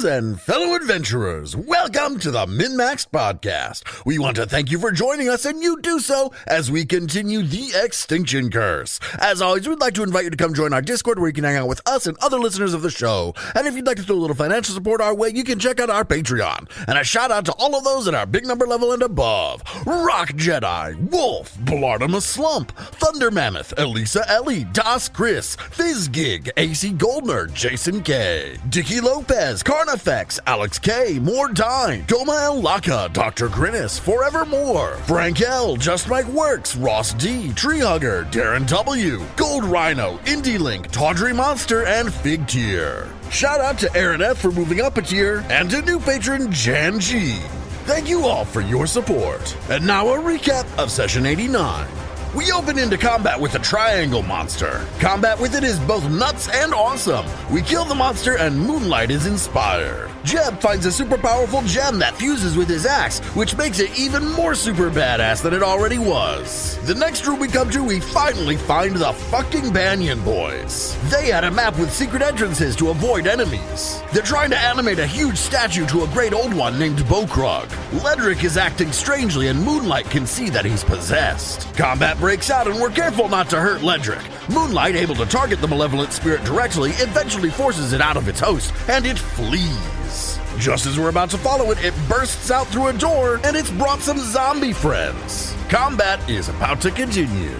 and fellow adventurers, welcome to the MNmaxed podcast. We want to thank you for joining us, and you do so as we continue the Extinction curse. As always, we'd like to invite you to come join our Discord where you can hang out with us and other listeners of the show. And if you'd like to throw a little financial support our way, you can check out our Patreon. And a shout out to all of those at our big number level and above: Rock Jedi, Wolf, Blartimus Slump, Thunder Mammoth, Elisa Ellie, Das Chris, Fizzgig, AC Goldner, Jason K, Dicky Lopez, Carnifex, Alex K, Mordine, Domael Laka, Dr. Grinnis, Forevermore, Frank L, Just Mike Works, Ross D, Treehugger, Darren W, Gold Rhino, Indie Link, Tawdry Monster, and Fig Tier. Shout out to Aaron F for moving up a tier, and to new patron Jan G. Thank you all for your support. And now a recap of Session 89. We open into combat with a triangle monster. Combat with it is both nuts and awesome. We kill the monster and Moonlight is inspired. Jeb finds a super powerful gem that fuses with his axe, which makes it even more super badass than it already was. The next room we come to, we finally find the fucking Banyan boys. They had a map with secret entrances to avoid enemies. They're trying to animate a huge statue to a great old one named Bokrug. Ledric is acting strangely and Moonlight can see that he's possessed. Combat breaks out and we're careful not to hurt Ledric. Moonlight, able to target the malevolent spirit directly, eventually forces it out of its host, and it flees. Just as we're about to follow it, it bursts out through a door, and it's brought some zombie friends. Combat is about to continue.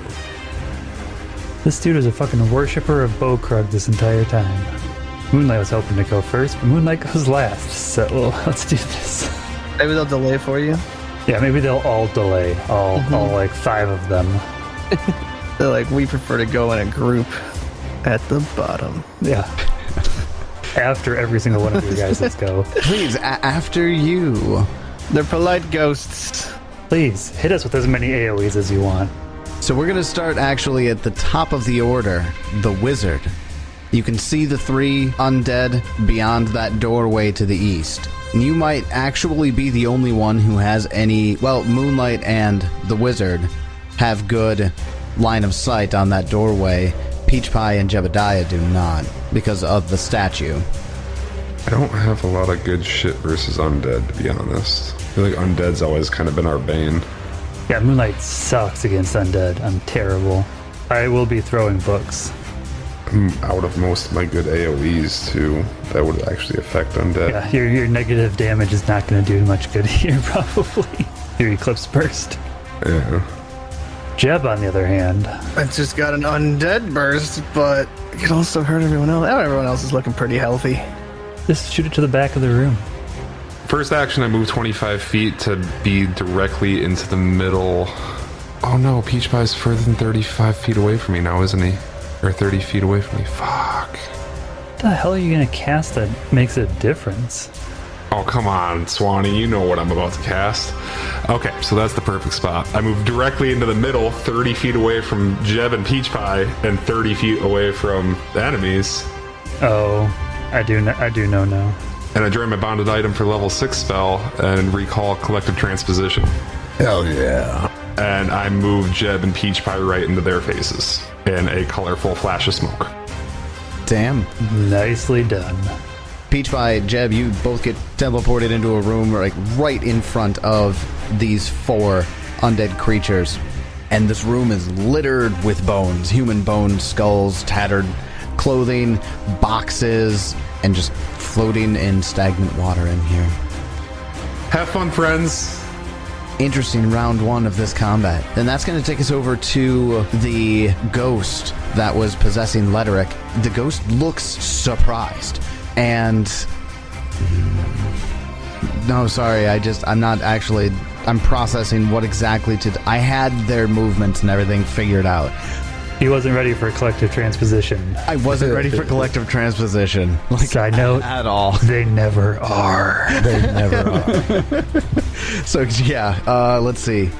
This dude is a fucking worshiper of Bokrug this entire time. Moonlight was hoping to go first, but Moonlight goes last, so let's do this. Maybe they'll delay for you. Yeah, maybe they'll all delay, all like 5 of them. They're like, we prefer to go in a group at the bottom. Yeah. After every single one of you guys, let's go. Please, after you. They're polite ghosts. Please, hit us with as many AoEs as you want. So we're going to start actually at the top of the order, the wizard. You can see the 3 undead beyond that doorway to the east. You might actually be the only one who has any... Well, Moonlight and the wizard have good line of sight on that doorway. Peach Pie and Jebediah do not, because of the statue. I don't have a lot of good shit versus undead, to be honest. I feel like undead's always kind of been our bane. Yeah, Moonlight sucks against undead. I'm terrible. I will be throwing books. I'm out of most of my good AoEs, too. That would actually affect undead. Yeah, your negative damage is not going to do much good here, probably. Your Eclipse Burst. Yeah. Jeb, on the other hand. I just got an undead burst, but it can also hurt everyone else. Everyone else is looking pretty healthy. Just shoot it to the back of the room. First action, I move 25 feet to be directly into the middle. Oh no, Peach Pie's further than 35 feet away from me now, isn't he? Or 30 feet away from me. Fuck. What the hell are you going to cast that makes a difference? Oh, come on, Swanee. You know what I'm about to cast. Okay, so that's the perfect spot. I move directly into the middle, 30 feet away from Jeb and Peach Pie, and 30 feet away from the enemies. Oh, I do know now. And I drain my bonded item for level 6 spell and recall collective transposition. Hell yeah. And I move Jeb and Peach Pie right into their faces in a colorful flash of smoke. Damn. Nicely done. Peach Pie, Jeb, you both get teleported into a room like right in front of these 4 undead creatures. And this room is littered with bones. Human bones, skulls, tattered clothing, boxes, and just floating in stagnant water in here. Have fun, friends. Interesting round 1 of this combat. And that's going to take us over to the ghost that was possessing Ledric. The ghost looks surprised. And no, sorry, I'm processing what exactly I had their movements and everything figured out. He wasn't ready for collective transposition. I wasn't ready for collective transposition. Side note, at all. They never are. They never are. So yeah, let's see.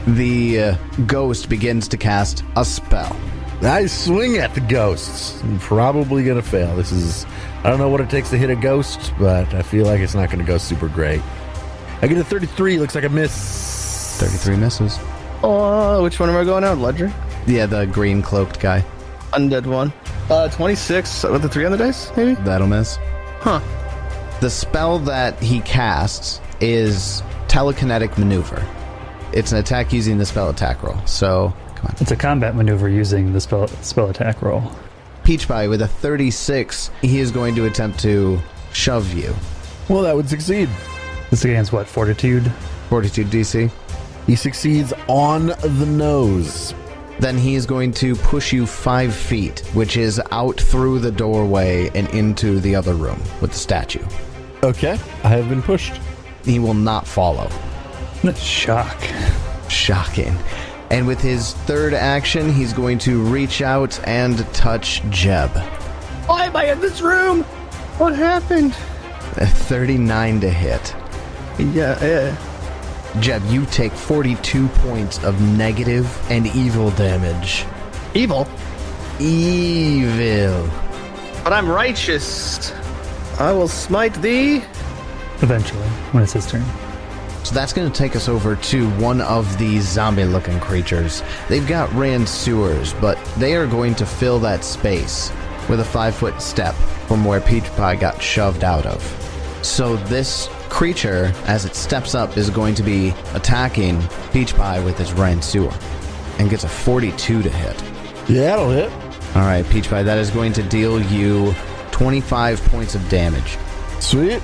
The ghost begins to cast a spell. I swing at the ghosts. I'm probably going to fail. I don't know what it takes to hit a ghost, but I feel like it's not going to go super great. I get a 33, looks like a miss. 33 misses. Oh, which one am I going out? Ledger? Yeah, the green cloaked guy. Undead one. 26 with the 3 on the dice, maybe? That'll miss. Huh. The spell that he casts is Telekinetic Maneuver. It's an attack using the spell attack roll. So, come on. It's a combat maneuver using the spell attack roll. Peach Pie with a 36, he is going to attempt to shove you. Well, that would succeed. This against what? Fortitude? Fortitude DC. He succeeds on the nose. Then he is going to push you 5 feet, which is out through the doorway and into the other room with the statue. Okay, I have been pushed. He will not follow. Shock. Shocking. And with his third action, he's going to reach out and touch Jeb. Why am I in this room? What happened? A 39 to hit. Yeah. Jeb, you take 42 points of negative and evil damage. Evil? Evil. But I'm righteous. I will smite thee. Eventually, when it's his turn. So that's going to take us over to one of these zombie-looking creatures. They've got ran sewers, but they are going to fill that space with a 5-foot step from where Peach Pie got shoved out of. So this creature, as it steps up, is going to be attacking Peach Pie with its ran sewer and gets a 42 to hit. Yeah, that'll hit. All right, Peach Pie, that is going to deal you 25 points of damage. Sweet.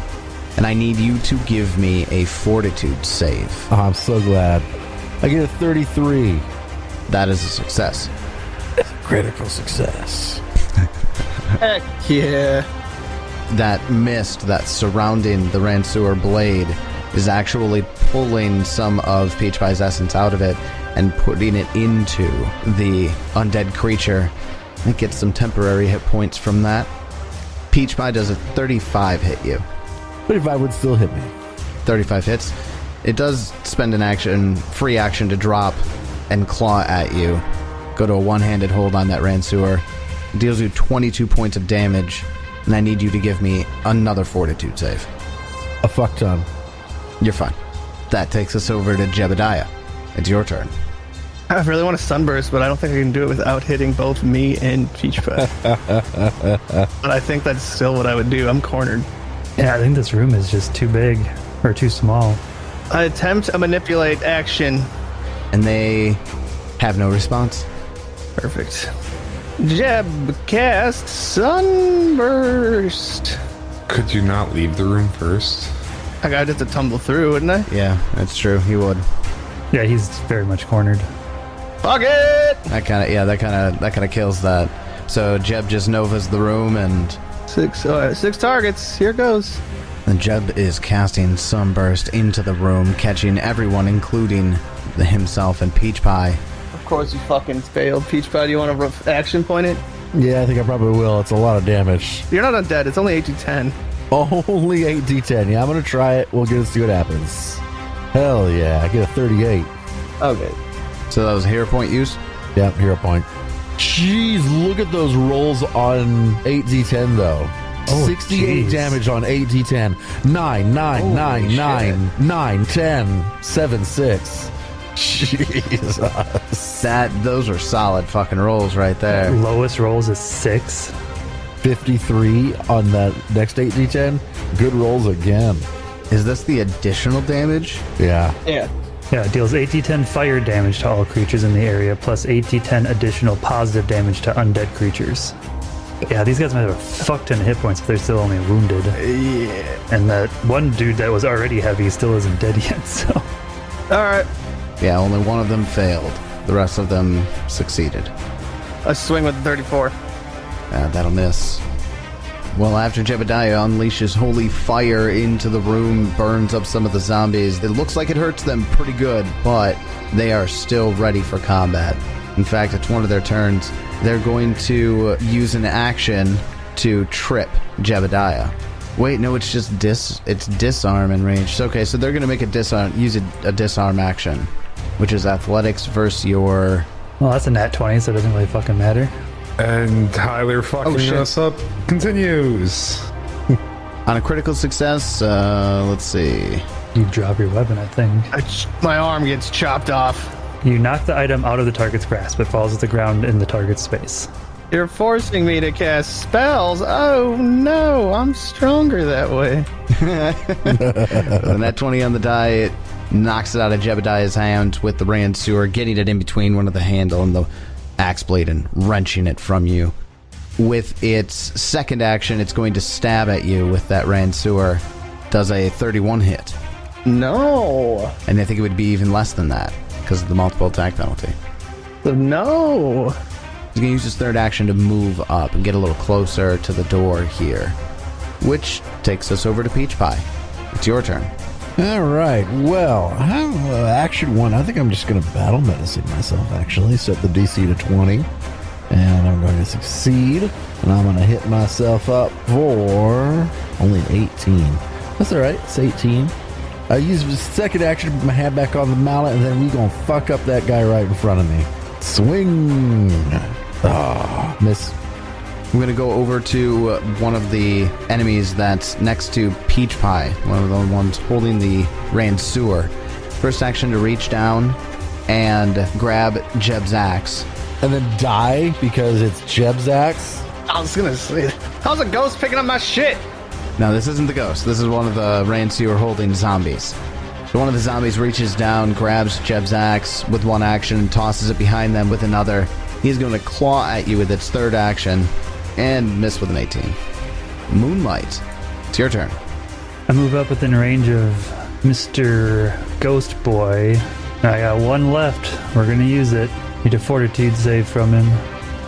And I need you to give me a fortitude save. Oh, I'm so glad. I get a 33. That is a success. Critical success. Heck yeah. That mist that's surrounding the Ransuer blade is actually pulling some of Peach Pie's essence out of it and putting it into the undead creature. It gets some temporary hit points from that. Peach Pie does a 35 hit you. 35 would still hit me. 35 hits. It does spend an action, free action to drop and claw at you. Go to a one-handed hold on that Ransuer. Deals you 22 points of damage, and I need you to give me another fortitude save. A fuck ton. You're fine. That takes us over to Jebediah. It's your turn. I really want a sunburst, but I don't think I can do it without hitting both me and Peach Pie. But I think that's still what I would do. I'm cornered. Yeah, I think this room is just too big or too small. I attempt a manipulate action. And they have no response. Perfect. Jeb cast sunburst. Could you not leave the room first? I got to tumble through, wouldn't I? Yeah, that's true. He would. Yeah, he's very much cornered. Fuck it! That kind of kills that. So Jeb just Novas the room, and 6 targets. Here goes. Jeb is casting Sunburst into the room, catching everyone, including himself and Peach Pie. Of course you fucking failed. Peach Pie, do you want to action point it? Yeah, I think I probably will. It's a lot of damage. You're not undead. It's only 8d10. Only 8d10. Yeah, I'm going to try it. We'll get to see what happens. Hell yeah. I get a 38. Okay. So that was a hero point use? Yep, hero point. Jeez, look at those rolls on 8d10 though. Oh, 68 geez. damage on 8d10. 9, 9, Holy 9, shit. 9, 9, 10, 7, 6. Jesus. Those are solid fucking rolls right there. Lowest rolls is 6. 53 on that next 8d10. Good rolls again. Is this the additional damage? Yeah. Yeah. Yeah, it deals 8d10 fire damage to all creatures in the area, plus 8d10 additional positive damage to undead creatures. Yeah, these guys might have a fuck ton of hit points if they're still only wounded. Yeah. And that one dude that was already heavy still isn't dead yet, so... Alright. Yeah, only one of them failed. The rest of them succeeded. I swing with the 34. That'll miss. Well, after Jebediah unleashes holy fire into the room, burns up some of the zombies, it looks like it hurts them pretty good, but they are still ready for combat. In fact, it's one of their turns. They're going to use an action to trip Jebediah. Wait, no, it's just disarm and range. Okay, so they're going to make use a disarm action, which is athletics versus your... Well, that's a nat 20, so it doesn't really fucking matter. And Tyler fucking us up continues. On a critical success, let's see. You drop your weapon, I think. My arm gets chopped off. You knock the item out of the target's grasp. It falls to the ground in the target's space. You're forcing me to cast spells. Oh no, I'm stronger that way. And that 20 on the die, it knocks it out of Jebediah's hands with the Rand Sewer, getting it in between one of the handle and the axe blade and wrenching it from you. With its second action, it's going to stab at you with that Rand Sewer. Does a 31 hit. No. And I think it would be even less than that because of the multiple attack penalty. No. He's going to use his third action to move up and get a little closer to the door here, which takes us over to Peach Pie. It's your turn. All right. Well, I have action one. I think I'm just going to battle medicine myself, actually. Set the DC to 20. And I'm going to succeed. And I'm going to hit myself up for only an 18. That's all right. It's 18. I use the second action to put my hand back on the mallet, and then we're going to fuck up that guy right in front of me. Swing. Ah, miss. I'm going to go over to one of the enemies that's next to Peach Pie, one of the ones holding the Rand Sewer. First action to reach down and grab Jeb's axe. And then die because it's Jeb's axe. I was gonna say, how's a ghost picking up my shit? No, this isn't the ghost. This is one of the Rand Sewer holding zombies. So one of the zombies reaches down, grabs Jeb's axe with one action, and tosses it behind them with another. He's going to claw at you with its third action. And miss with an 18. Moonlight, it's your turn. I move up within range of Mr. Ghost Boy. I got one left. We're going to use it. Need a fortitude save from him.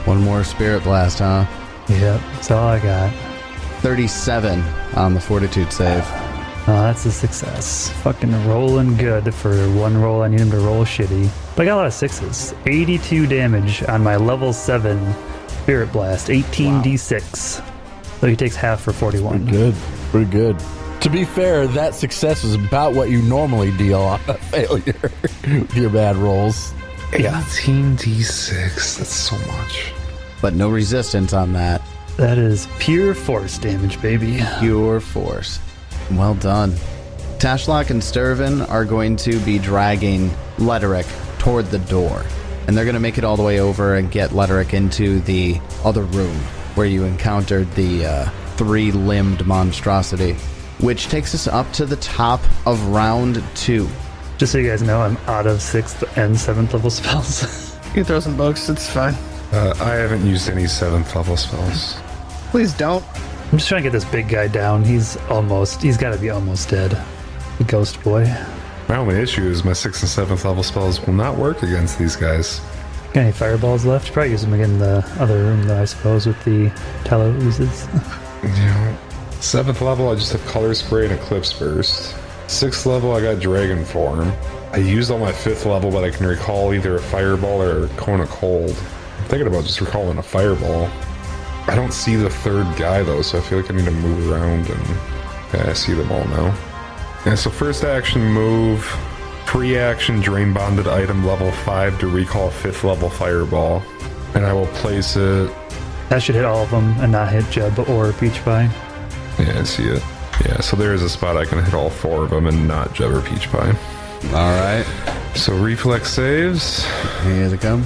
One more Spirit Blast, huh? Yep, that's all I got. 37 on the fortitude save. Oh, that's a success. Fucking rolling good for one roll. I need him to roll shitty. But I got a lot of sixes. 82 damage on my level 7 Spirit Blast, 18d6. So he takes half for 41. Pretty good. To be fair, that success is about what you normally deal on a failure with your bad rolls. 18d6, that's so much. But no resistance on that. That is pure force damage, baby. Pure force. Well done. Tashlock and Sturvin are going to be dragging Lederick toward the door. And they're going to make it all the way over and get Lederick into the other room where you encountered the three-limbed monstrosity, which takes us up to the top of round 2. Just so you guys know, I'm out of 6th and 7th level spells. You can throw some books, it's fine. I haven't used any 7th level spells. Please don't. I'm just trying to get this big guy down. He's got to be almost dead. The Ghost Boy. My only issue is my 6th and 7th level spells will not work against these guys. Got any fireballs left? Probably use them again in the other room, though, I suppose, with the tallow oozes. Yeah. 7th level, I just have Color Spray and Eclipse Burst. 6th level, I got Dragon Form. I used all my 5th level, but I can recall either a Fireball or a Cone of Cold. I'm thinking about just recalling a Fireball. I don't see the third guy, though, so I feel like I need to move around, and yeah, I see them all now. Yeah, so first action move, pre-action Drain Bonded item level 5 to recall 5th level Fireball. And I will place it... That should hit all of them and not hit Jeb or Peach Pie. Yeah, I see it. Yeah, so there is a spot I can hit all 4 of them and not Jeb or Peach Pie. All right. So reflex saves. Here they come.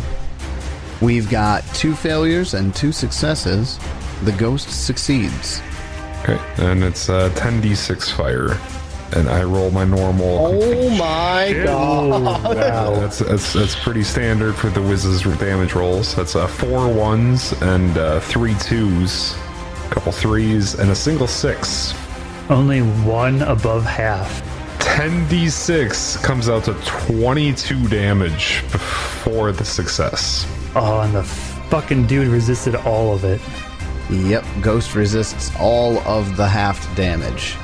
We've got 2 failures and 2 successes. The ghost succeeds. Okay, and it's 10d6 fire. And I roll my normal. Oh my god. Wow. That's pretty standard for the Wiz's damage rolls. That's 4 1s and 3 2s, a couple 3s, and a single 6. Only one above half. 10d6 comes out to 22 damage before the success. Oh, and the fucking dude resisted all of it. Yep, ghost resists all of the half damage.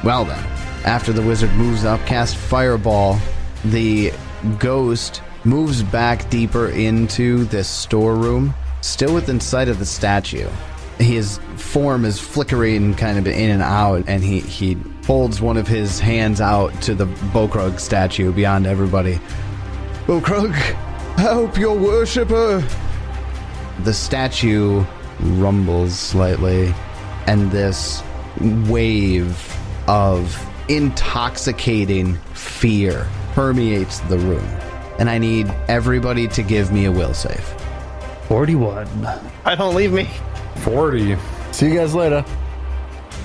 Well then, after the wizard moves up, cast Fireball, the ghost moves back deeper into this storeroom, still within sight of the statue. His form is flickering kind of in and out, and he holds one of his hands out to the Bokrug statue beyond everybody. Bokrug, help your worshipper! The statue rumbles slightly, and this wave of intoxicating fear permeates the room. And I need everybody to give me a will save. 41. I don't leave me. 40. See you guys later.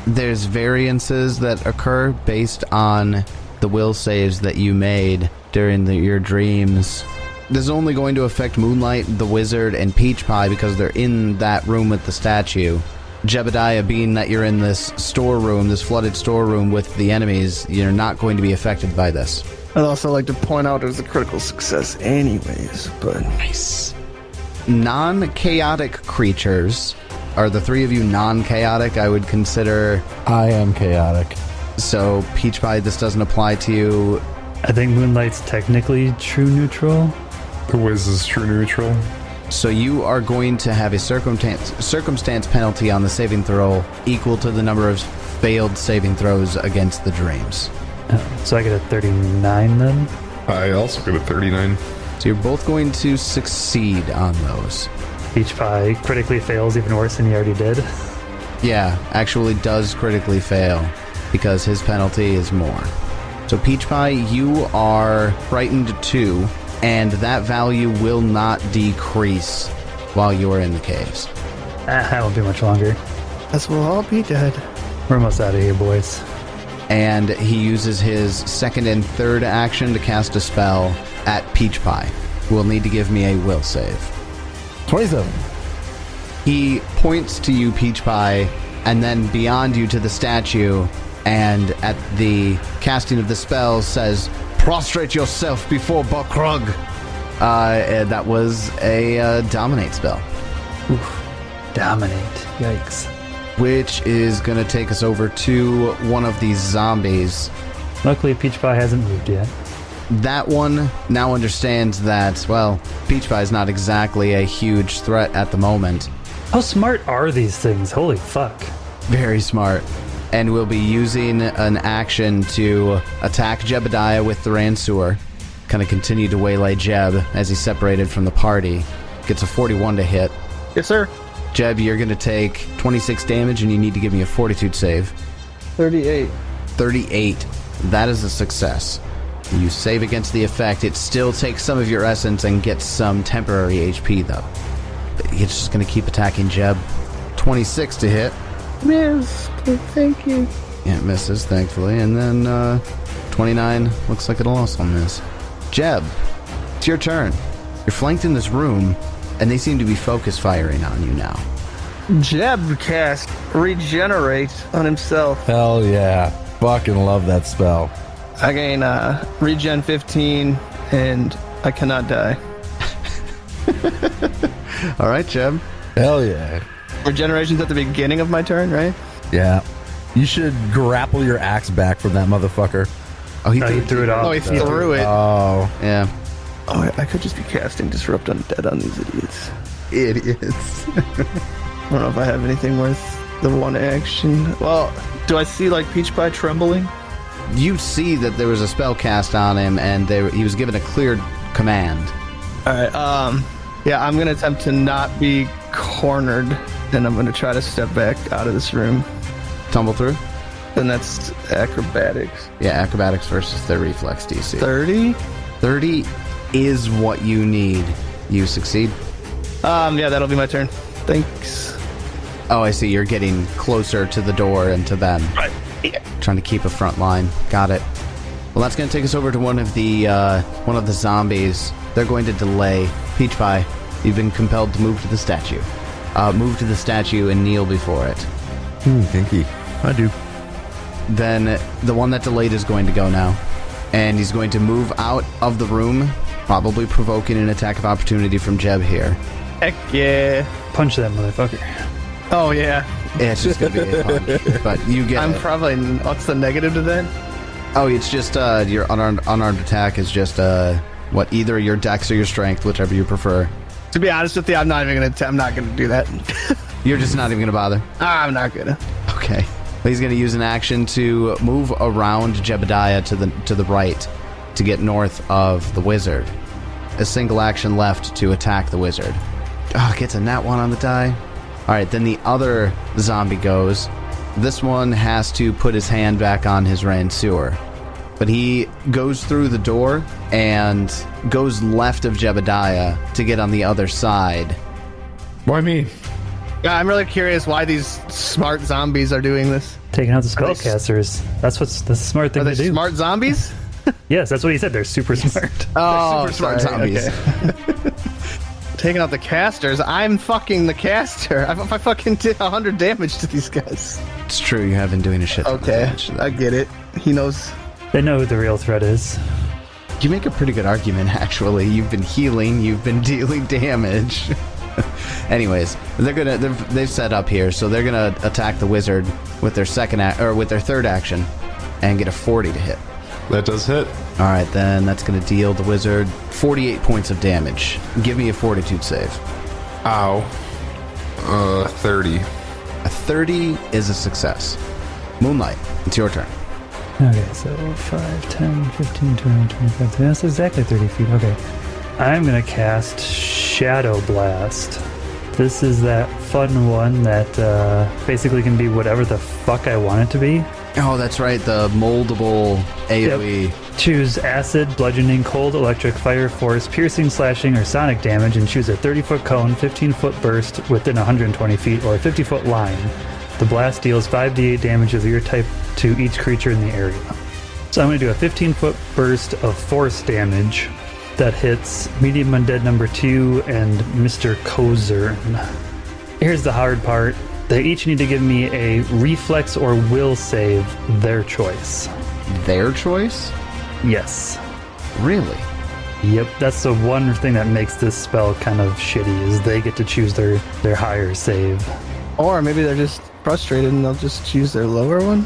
There's variances that occur based on the will saves that you made during your dreams. This is only going to affect Moonlight, the Wizard, and Peach Pie because they're in that room with the statue. Jebediah, being that you're in this storeroom, this flooded storeroom with the enemies, you're not going to be affected by this. I'd also like to point out it was a critical success anyways, but... Nice. Non-chaotic creatures. Are the three of you non-chaotic? I would consider... I am chaotic. So, Peach Pie, this doesn't apply to you. I think Moonlight's technically true neutral. The Wiz is true neutral. So you are going to have a circumstance penalty on the saving throw equal to the number of failed saving throws against the dreams. So I get a 39 then? I also get a 39. So you're both going to succeed on those. Peach Pie critically fails even worse than he already did. Yeah, actually does critically fail because his penalty is more. So Peach Pie, you are frightened 2, and that value will not decrease while you're in the caves. That won't be much longer. Guess we'll all be dead. We're almost out of here, boys. And he uses his second and third action to cast a spell at Peach Pie, who will need to give me a will save. 27. He points to you, Peach Pie, and then beyond you to the statue, and at the casting of the spell says, "Prostrate yourself before Bakrug." And that was a dominate spell. Oof. Dominate. Yikes. Which is going to take us over to one of these zombies. Luckily, Peach Pie hasn't moved yet. That one now understands that, well, Peach Pie is not exactly a huge threat at the moment. How smart are these things? Holy fuck. Very smart. And we'll be using an action to attack Jebediah with the Ransuer. Kind of continue to waylay Jeb as he's separated from the party. Gets a 41 to hit. Yes, sir. Jeb, you're going to take 26 damage and you need to give me a fortitude save. 38. 38. That is a success. You save against the effect. It still takes some of your essence and gets some temporary HP, though. It's just going to keep attacking Jeb. 26 to hit. Miss, thank you. Yeah, it misses, thankfully. And then 29 looks like it'll also miss. Jeb, it's your turn. You're flanked in this room, and they seem to be focus firing on you now. Jeb cast Regenerate on himself. Hell yeah. Fucking love that spell. I gain Regen 15, and I cannot die. All right, Jeb. Hell yeah. Regeneration's at the beginning of my turn, right? Yeah. You should grapple your axe back from that motherfucker. Oh, he threw it off. Oh, he threw it. Oh. Yeah. Oh, I could just be casting Disrupt Undead on these idiots. Idiots. I don't know if I have anything worth the one action. Well, do I see, like, Peach Pie trembling? You see that there was a spell cast on him, and he was given a clear command. Alright, yeah, I'm gonna attempt to not be cornered, and I'm gonna try to step back out of this room. Tumble through? And that's acrobatics. Yeah, acrobatics versus their reflex DC. 30? 30 is what you need. You succeed. Yeah, that'll be my turn. Thanks. Oh, I see. You're getting closer to the door and to them. Right. Yeah. Trying to keep a front line. Got it. Well, that's going to take us over to one of the zombies. They're going to delay. Peach Pie, you've been compelled to move to the statue. Move to the statue and kneel before it. Thank you. I do. Then the one that delayed is going to go now. And he's going to move out of the room, probably provoking an attack of opportunity from Jeb here. Heck yeah. Punch that motherfucker. Oh, yeah. Yeah, it's just going to be a punch. But you get I'm it. probably... What's the negative to that? Oh, it's just your unarmed attack is just either your dex or your strength, whichever you prefer. To be honest with you, I'm not gonna do that. You're just not even going to bother? I'm not gonna. Okay. He's going to use an action to move around Jebediah to the right to get north of the wizard. A single action left to attack the wizard. Oh, gets a nat 1 on the die. All right, then the other zombie goes. This one has to put his hand back on his Ransuer. But he goes through the door and goes left of Jebediah to get on the other side. Why me? Yeah, I'm really curious why these smart zombies are doing this. Taking out the spellcasters. That's the smart thing Are to they do. smart zombies? Yes, that's what he said. They're super smart. Oh, super smart sorry. zombies. Okay. Taking out the casters. I'm fucking the caster. I fucking did 100 damage to these guys. It's true, you have been doing a shit ton of Okay, damage to them. I get it. He knows. They know who the real threat is. You make a pretty good argument, actually. You've been healing, you've been dealing damage. Anyways, they've set up here, so they're gonna attack the wizard with their with their third action, and get a 40 to hit. That does hit. All right, then that's gonna deal the wizard 48 points of damage. Give me a fortitude save. Ow. 30. A 30 is a success. Moonlight, it's your turn. Okay, so 5, 10, 15, 20, 25, 30. That's exactly 30 feet. Okay. I'm going to cast Shadow Blast. This is that fun one that basically can be whatever the fuck I want it to be. Oh, that's right, the moldable AoE. Yep. Choose acid, bludgeoning, cold, electric, fire, force, piercing, slashing, or sonic damage, and choose a 30-foot cone, 15-foot burst within 120 feet, or a 50-foot line. The blast deals 5d8 damage of your type to each creature in the area. So I'm going to do a 15-foot burst of force damage that hits medium undead number 2 and Mr. Kozern. Here's the hard part. They each need to give me a reflex or will save, their choice. Their choice? Yes. Really? Yep, that's the one thing that makes this spell kind of shitty, is they get to choose their higher save. Or maybe they're just frustrated and they'll just choose their lower one.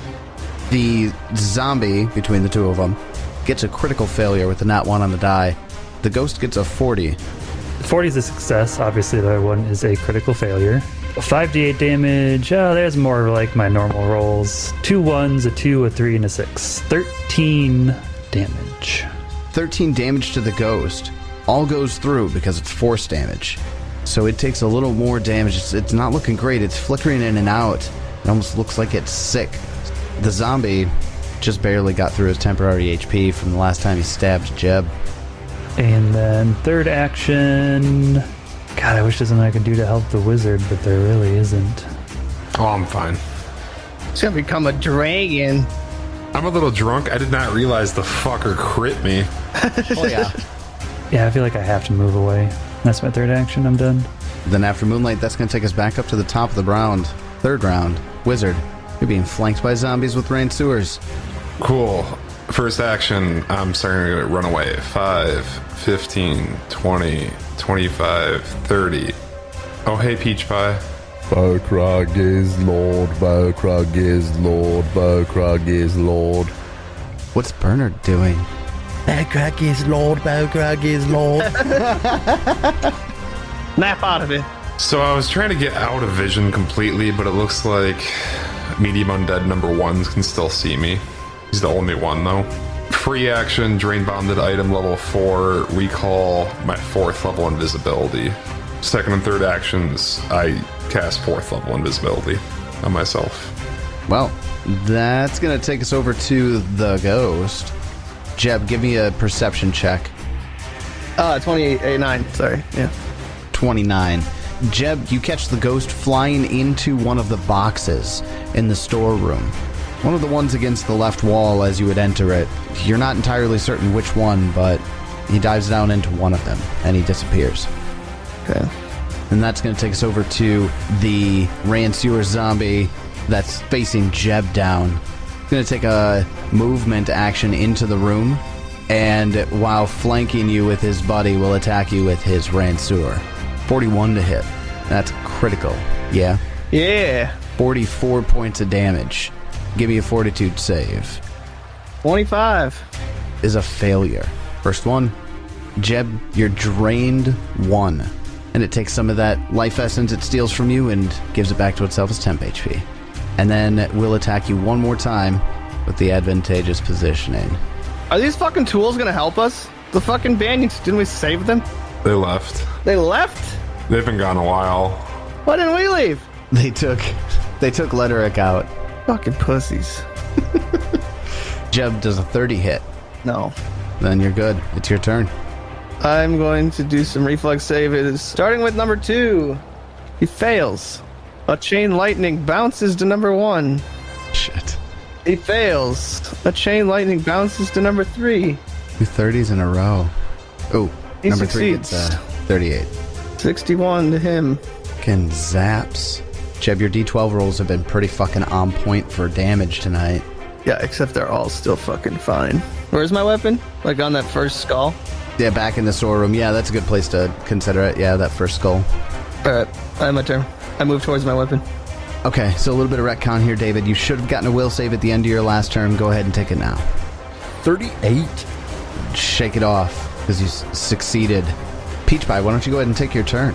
The zombie, between the two of them, gets a critical failure with the nat 1 on the die. The ghost gets a 40. 40 is a success. Obviously, the other one is a critical failure. 5d8 damage. There's more like my normal rolls. 2 1s, a 2, a 3, and a 6. 13 damage. 13 damage to the ghost. All goes through because it's force damage. So it takes a little more damage. It's not looking great. It's flickering in and out. It almost looks like it's sick. The zombie just barely got through his temporary HP from the last time he stabbed Jeb. And then third action. God, I wish there's something I could do to help the wizard, but there really isn't. Oh, I'm fine. It's gonna become a dragon. I'm a little drunk. I did not realize the fucker crit me. Oh, yeah. Yeah, I feel like I have to move away. That's my third action. I'm done. Then after Moonlight, that's going to take us back up to the top of the round. Third round. Wizard. You're being flanked by zombies with rain sewers. Cool. First action, I'm starting to run away. 5, 15, 20, 25, 30. Oh, hey, Peach Pie. Bokrag is Lord, Bokrag is Lord, Bokrag is Lord. What's Bernard doing? Bokrag is Lord, Bokrag is Lord. Nap out of it. So I was trying to get out of vision completely, but it looks like medium undead number 1s can still see me. He's the only one, though. Free action, drain bonded item level 4, recall my 4th level invisibility. Second and third actions, I cast 4th level invisibility on myself. Well, that's going to take us over to the ghost. Jeb, give me a perception check. 29. Sorry. Yeah. 29. Jeb, you catch the ghost flying into one of the boxes in the storeroom. One of the ones against the left wall as you would enter it. You're not entirely certain which one, but he dives down into one of them, and he disappears. Okay. And that's going to take us over to the Ran Sewer zombie that's facing Jeb down. He's going to take a movement action into the room, and while flanking you with his buddy, will attack you with his Ran Sewer. 41 to hit. That's critical. Yeah? Yeah. 44 points of damage. Give me a fortitude save. 25. Is a failure. First one. Jeb, you're drained 1. And it takes some of that life essence it steals from you and gives it back to itself as temp HP. And then we'll attack you one more time with the advantageous positioning. Are these fucking tools gonna help us? The fucking Banyons, didn't we save them? They left. They left? They've been gone a while. Why didn't we leave? They took Letterick out. Fucking pussies. Jeb does a 30 hit. No. Then you're good. It's your turn. I'm going to do some reflex saves, starting with number 2. He fails. A chain lightning bounces to number 1. Shit. He fails. A chain lightning bounces to number 3. 2 30s in a row. Oh, He number 3 succeeds. gets 38. 61 to him. Fucking zaps. Jeb, your D12 rolls have been pretty fucking on point for damage tonight. Yeah, except they're all still fucking fine. Where's my weapon? Like on that first skull? Yeah, back in the storeroom. Yeah, that's a good place to consider it. Yeah, that first skull. Alright, I have my turn. I move towards my weapon. Okay, so a little bit of retcon here, David. You should have gotten a will save at the end of your last turn. Go ahead and take it now. 38. Shake it off, because you succeeded. Peach Pie, why don't you go ahead and take your turn?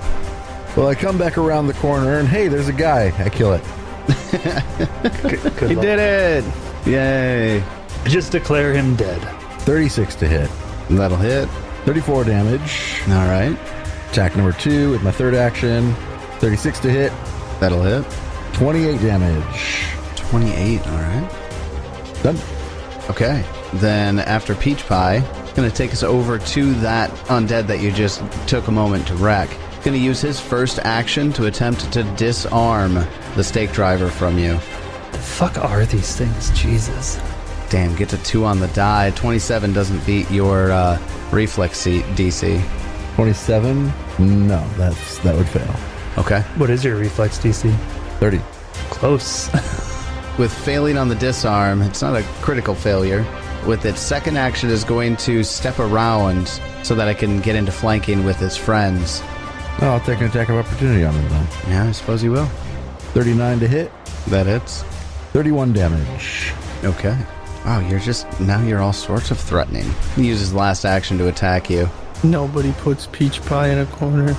Well, I come back around the corner and hey, there's a guy. I kill it. Good He luck. did it! Yay. Just declare him dead. 36 to hit. That'll hit. 34 damage. All right. Attack number 2 with my third action. 36 to hit. That'll hit. 28 damage. 28, all right. Done. Okay. Then after Peach Pie, going to take us over to that undead that you just took a moment to wreck. Going to use his first action to attempt to disarm the stake driver from you. The fuck are these things? Jesus. Damn, gets a 2 on the die. 27 doesn't beat your reflex DC. 27? No, that would fail. Okay. What is your reflex DC? 30. Close. With failing on the disarm, it's not a critical failure. With its second action is going to step around so that I can get into flanking with his friends. Oh, I'll take an attack of opportunity on him then. Yeah, I suppose you will. 39 to hit. That hits. 31 damage. Okay. Wow, you're all sorts of threatening. He uses last action to attack you. Nobody puts Peach Pie in a corner.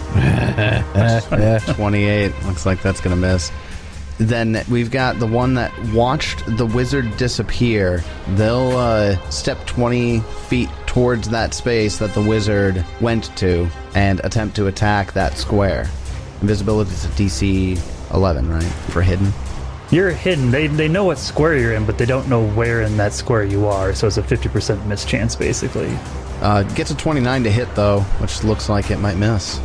28. Looks like that's going to miss. Then we've got the one that watched the wizard disappear. They'll step 20 feet towards that space that the wizard went to and attempt to attack that square. Invisibility is a DC 11, right? For hidden. You're hidden. They know what square you're in, but they don't know where in that square you are, so it's a 50% miss chance, basically. Gets a 29 to hit, though, which looks like it might miss.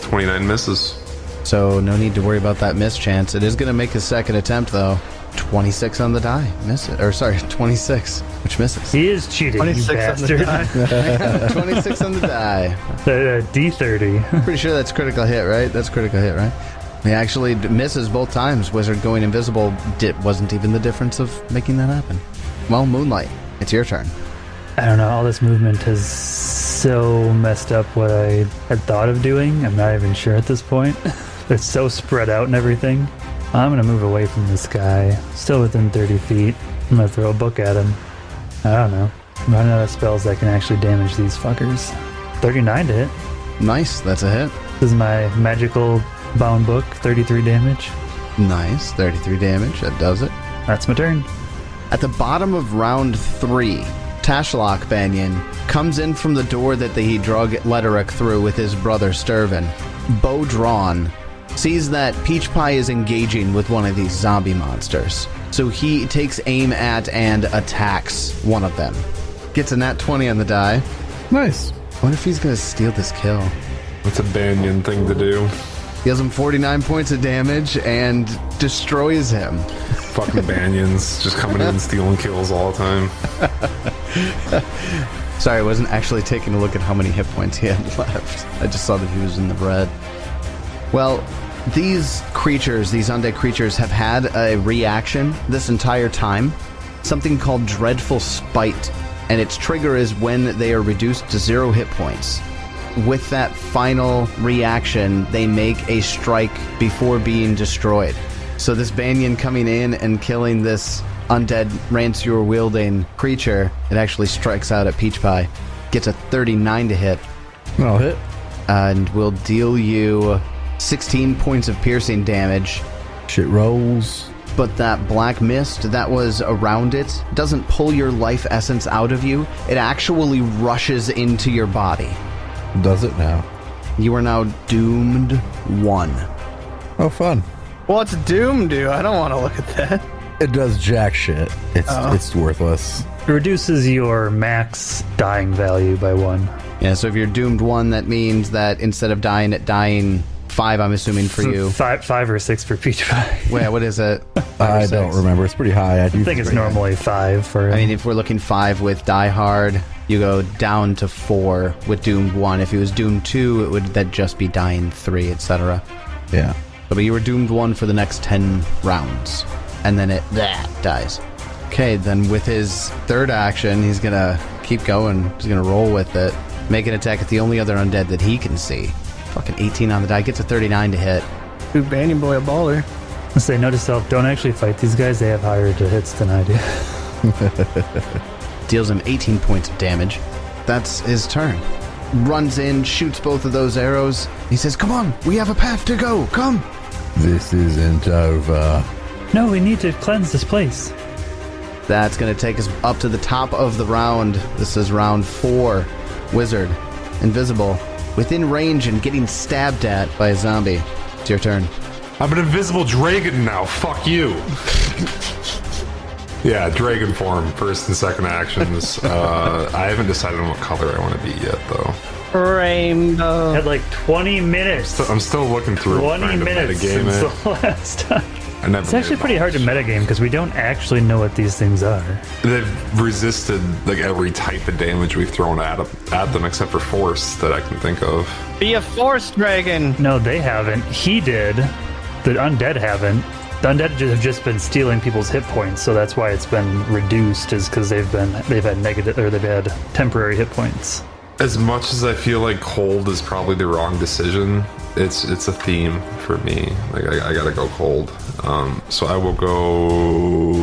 29 misses. So no need to worry about that miss chance. It is going to make his second attempt, though. 26 on the die. Miss it. Or sorry, 26, which misses. He is cheating, you 26 on the bastard. die. 26 on the die. D30. Pretty sure that's critical hit, right? That's critical hit, right? He actually misses both times. Wizard going invisible wasn't even the difference of making that happen. Well, Moonlight, it's your turn. I don't know, all this movement has so messed up what I had thought of doing. I'm not even sure at this point. It's so spread out and everything. I'm going to move away from this guy. Still within 30 feet. I'm going to throw a book at him. I don't know. I'm running out of spells that can actually damage these fuckers. 39 to hit. Nice, that's a hit. This is my magical bound book. 33 damage. Nice, 33 damage, that does it. That's my turn. At the bottom of round 3, Tashlock Banyan comes in from the door that he drug Letterick through with his brother Sturvin. Bow drawn, sees that Peach Pie is engaging with one of these zombie monsters. So he takes aim at and attacks one of them. Gets a nat 20 on the die. Nice. What if he's going to steal this kill? That's a Banyan thing to do. He has him 49 points of damage and destroys him. Fucking Banyons just coming in and stealing kills all the time. Sorry, I wasn't actually taking a look at how many hit points he had left. I just saw that he was in the red. Well, these creatures, these undead creatures, have had a reaction this entire time. Something called Dreadful Spite. And its trigger is when they are reduced to 0 hit points. With that final reaction, they make a strike before being destroyed. So this Banyan coming in and killing this undead rancier wielding creature, it actually strikes out at Peach Pie. Gets a 39 to hit. I'll hit. And will deal you 16 points of piercing damage. Shit rolls. But that black mist that was around it doesn't pull your life essence out of you. It actually rushes into your body. Does it now? You are now doomed 1. Oh, fun. What's Doom do? I don't want to look at that. It does jack shit. It's worthless. It reduces your max dying value by 1. Yeah, so if you're doomed 1, that means that instead of dying at dying 5, I'm assuming, for you. 5 or 6 for Peach Pie. Wait, what is it? 5 or I 6? don't remember. It's pretty high. I think it's normally 5 for. I mean, if we're looking 5 with Die Hard, you go down to 4 with Doomed 1. If it was Doomed 2, it would then just be dying 3, etc. Yeah. But you were Doomed 1 for the next 10 rounds. And then it dies. Okay, then with his third action, he's going to keep going. He's going to roll with it. Make an attack at the only other undead that he can see. Fucking 18 on the die. Gets a 39 to hit. Dude, Banyan Boy a baller. I say, note to self, don't actually fight these guys. They have higher to hits than I do. Deals him 18 points of damage. That's his turn. Runs in, shoots both of those arrows. He says, come on, we have a path to go. Come. This isn't over. No, we need to cleanse this place. That's going to take us up to the top of the round. This is round 4. Wizard. Invisible. Within range and getting stabbed at by a zombie. It's your turn. I'm an invisible dragon now. Fuck you. Yeah, dragon form, first and second actions. I haven't decided on what color I want to be yet, though. Rainbow. Had like 20 minutes. I'm still looking through. 20 minutes since the last time. It's actually pretty hard to metagame because we don't actually know what these things are. They've resisted like every type of damage we've thrown at them except for force that I can think of. Be a force dragon. No, they haven't. He did. The undead haven't. The undead have just been stealing people's hit points, so that's why it's been reduced. Is because they've had negative or they've had temporary hit points. As much as I feel like cold is probably the wrong decision, it's a theme for me. Like I gotta go cold. So I will go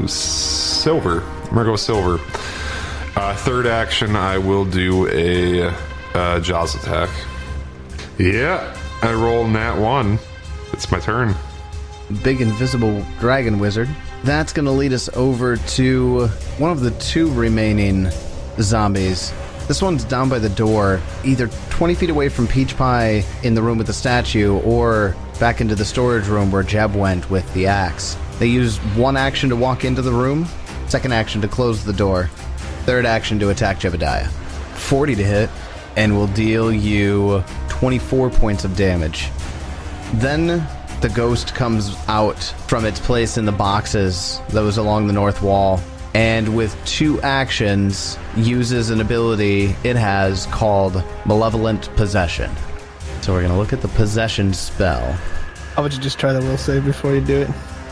silver. I'm gonna go silver. Third action, I will do a Jaws attack. Yeah, I roll nat 1. It's my turn. Big invisible dragon wizard. That's going to lead us over to one of the 2 remaining zombies. This one's down by the door, either 20 feet away from Peach Pie in the room with the statue, or back into the storage room where Jeb went with the axe. They use 1 action to walk into the room, 2nd action to close the door, 3rd action to attack Jebediah. 40 to hit, and will deal you 24 points of damage. Then the ghost comes out from its place in the boxes that was along the north wall, and with 2 actions uses an ability it has called Malevolent Possession. So we're going to look at the possession spell. How would you just try the will save before you do it?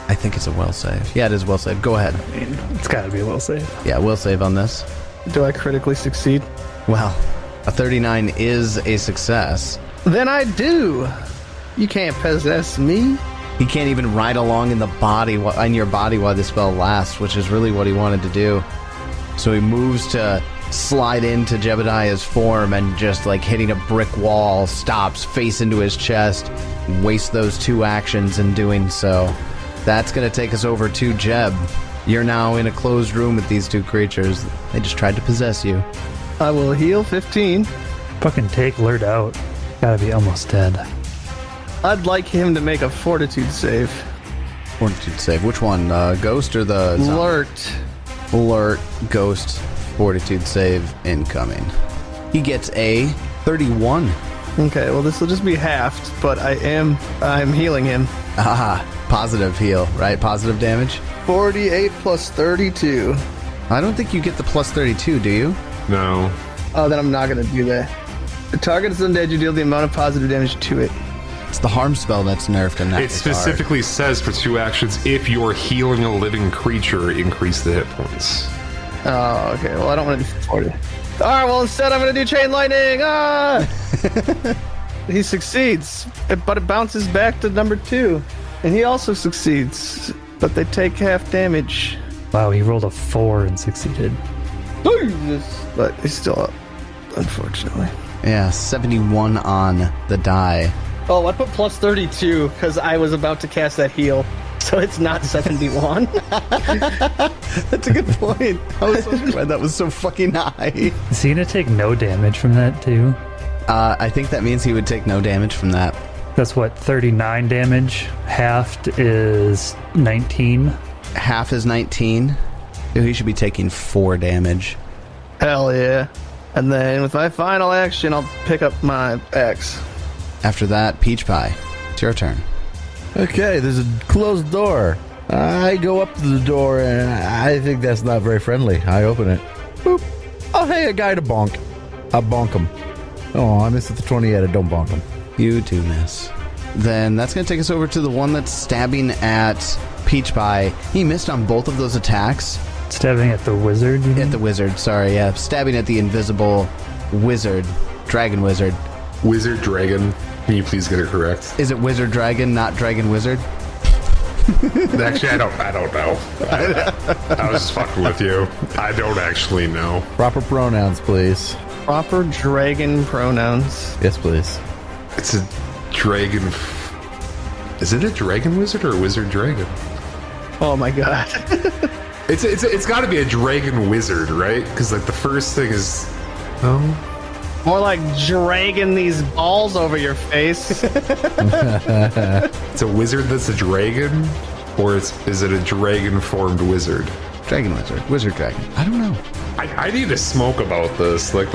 I think it's a will save. Yeah, it is will save. Go ahead. I mean, it's got to be a will save. Yeah, will save on this. Do I critically succeed? Well, a 39 is a success. Then I do. You can't possess me. He can't even ride along in your body while the spell lasts, which is really what he wanted to do. So he moves to slide into Jebediah's form and just like hitting a brick wall, stops face into his chest, wastes those 2 actions in doing so. That's going to take us over to Jeb. You're now in a closed room with these 2 creatures. They just tried to possess you. I will heal 15. Fucking take Lert out. Gotta be almost dead. I'd like him to make a fortitude save. Fortitude save. Which one? Ghost or the zombie? Lert. Lert, Ghost, Fortitude save incoming. He gets a 31. Okay, well this will just be halved, but I'm healing him. Ah, positive heal, right? Positive damage? 48 plus 32. I don't think you get the plus 32, do you? No. Oh, then I'm not going to do that. The target is undead, you deal the amount of positive damage to it. It's the harm spell that's nerfed in that. It specifically says for 2 actions, if you're healing a living creature, increase the hit points. Oh, okay. Well, I don't want to do 40. Alright, well instead I'm going to do chain lightning! Ah! He succeeds, but it bounces back to number 2. And he also succeeds, but they take half damage. Wow, he rolled a 4 and succeeded. But he's still up, unfortunately. Yeah, 71 on the die. Oh, I put plus 32 because I was about to cast that heal. So it's not 71. That's a good point. I was so glad that was so fucking high. Is he gonna take no damage from that too? I think that means he would take no damage from that. That's what, 39 damage? Halved is 19. Half is 19. So he should be taking 4 damage. Hell yeah. And then with my final action, I'll pick up my axe. After that, Peach Pie. It's your turn. Okay, there's a closed door. I go up to the door, and I think that's not very friendly. I open it. Boop. Oh, hey, a guy to bonk. I bonk him. Oh, I missed the 20 yet. I don't bonk him. You do miss. Then that's going to take us over to the one that's stabbing at Peach Pie. He missed on both of those attacks. Stabbing at the wizard? You mean? At the wizard, sorry, yeah. Stabbing at the invisible wizard. Dragon wizard. Wizard dragon. Can you please get it correct? Is it wizard dragon, not dragon wizard? Actually, I don't know. I was just fucking with you. I don't actually know. Proper pronouns, please. Proper dragon pronouns. Yes, please. It's a dragon. Is it a dragon wizard or a wizard dragon? Oh my god. It's got to be a dragon wizard, right? Because like the first thing is, More like dragging these balls over your face. it's a wizard that's a dragon, or is it a dragon-formed wizard? Dragon wizard. Wizard dragon. I don't know. I need to smoke about this. Like,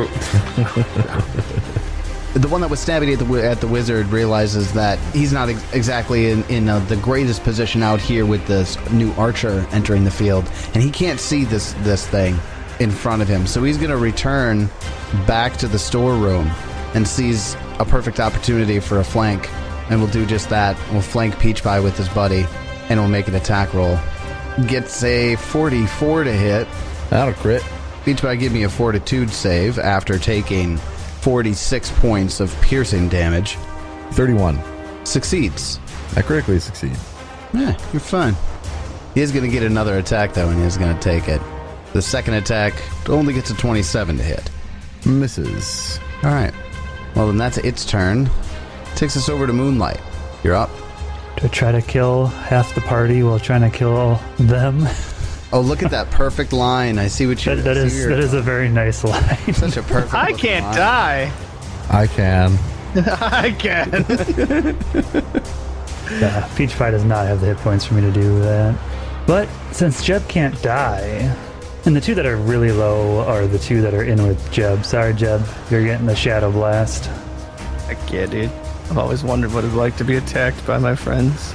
The one that was stabbing at the wizard realizes that he's not exactly in the greatest position out here with this new archer entering the field, and he can't see this thing in front of him. So he's going to return back to the storeroom and sees a perfect opportunity for a flank, and we'll do just that. We'll flank Peach Pie with his buddy, and we'll make an attack roll. Gets a 44 to hit. That'll crit. Peach Pie give me a fortitude save after taking 46 points of piercing damage. 31. Succeeds. I critically succeed. Yeah, you're fine. He is going to get another attack, though, and he's going to take it. The second attack only gets a 27 to hit. Misses. All right. Well, then that's its turn. Takes us over to Moonlight. You're up. To try to kill half the party while trying to kill them. Oh, look at that perfect line. I see what you That is a very nice line. Such a perfect I can't line. die. I can. I can. Yeah, Peach Pie does not have the hit points for me to do that. But since Jeb can't die, and the two that are really low are the two that are in with Jeb. Sorry, Jeb, you're getting the Shadow Blast. I can't, dude. I've always wondered what it's like to be attacked by my friends.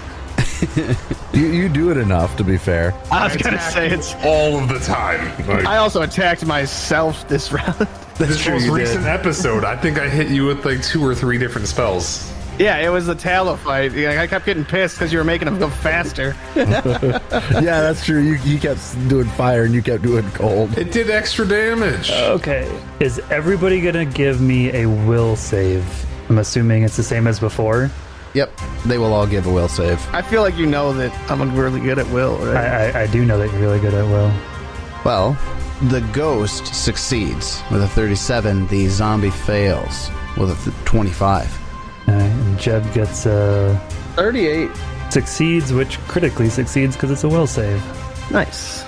You do it enough, to be fair. I was gonna say it's. all of the time. Like, I also attacked myself this round. this true, most you recent episode, I think I hit you with like 2 or 3 different spells. Yeah, it was the Tallow fight. I kept getting pissed because you were making them go faster. Yeah, that's true. You kept doing fire and you kept doing cold. It did extra damage. Okay, is everybody gonna give me a will save? I'm assuming it's the same as before. Yep, they will all give a will save. I feel like you know that I'm really good at will, right? I do know that you're really good at will. Well, the ghost succeeds with a 37. The zombie fails with a 25. And Jeb gets 38. succeeds, which critically succeeds because it's a will save. Nice.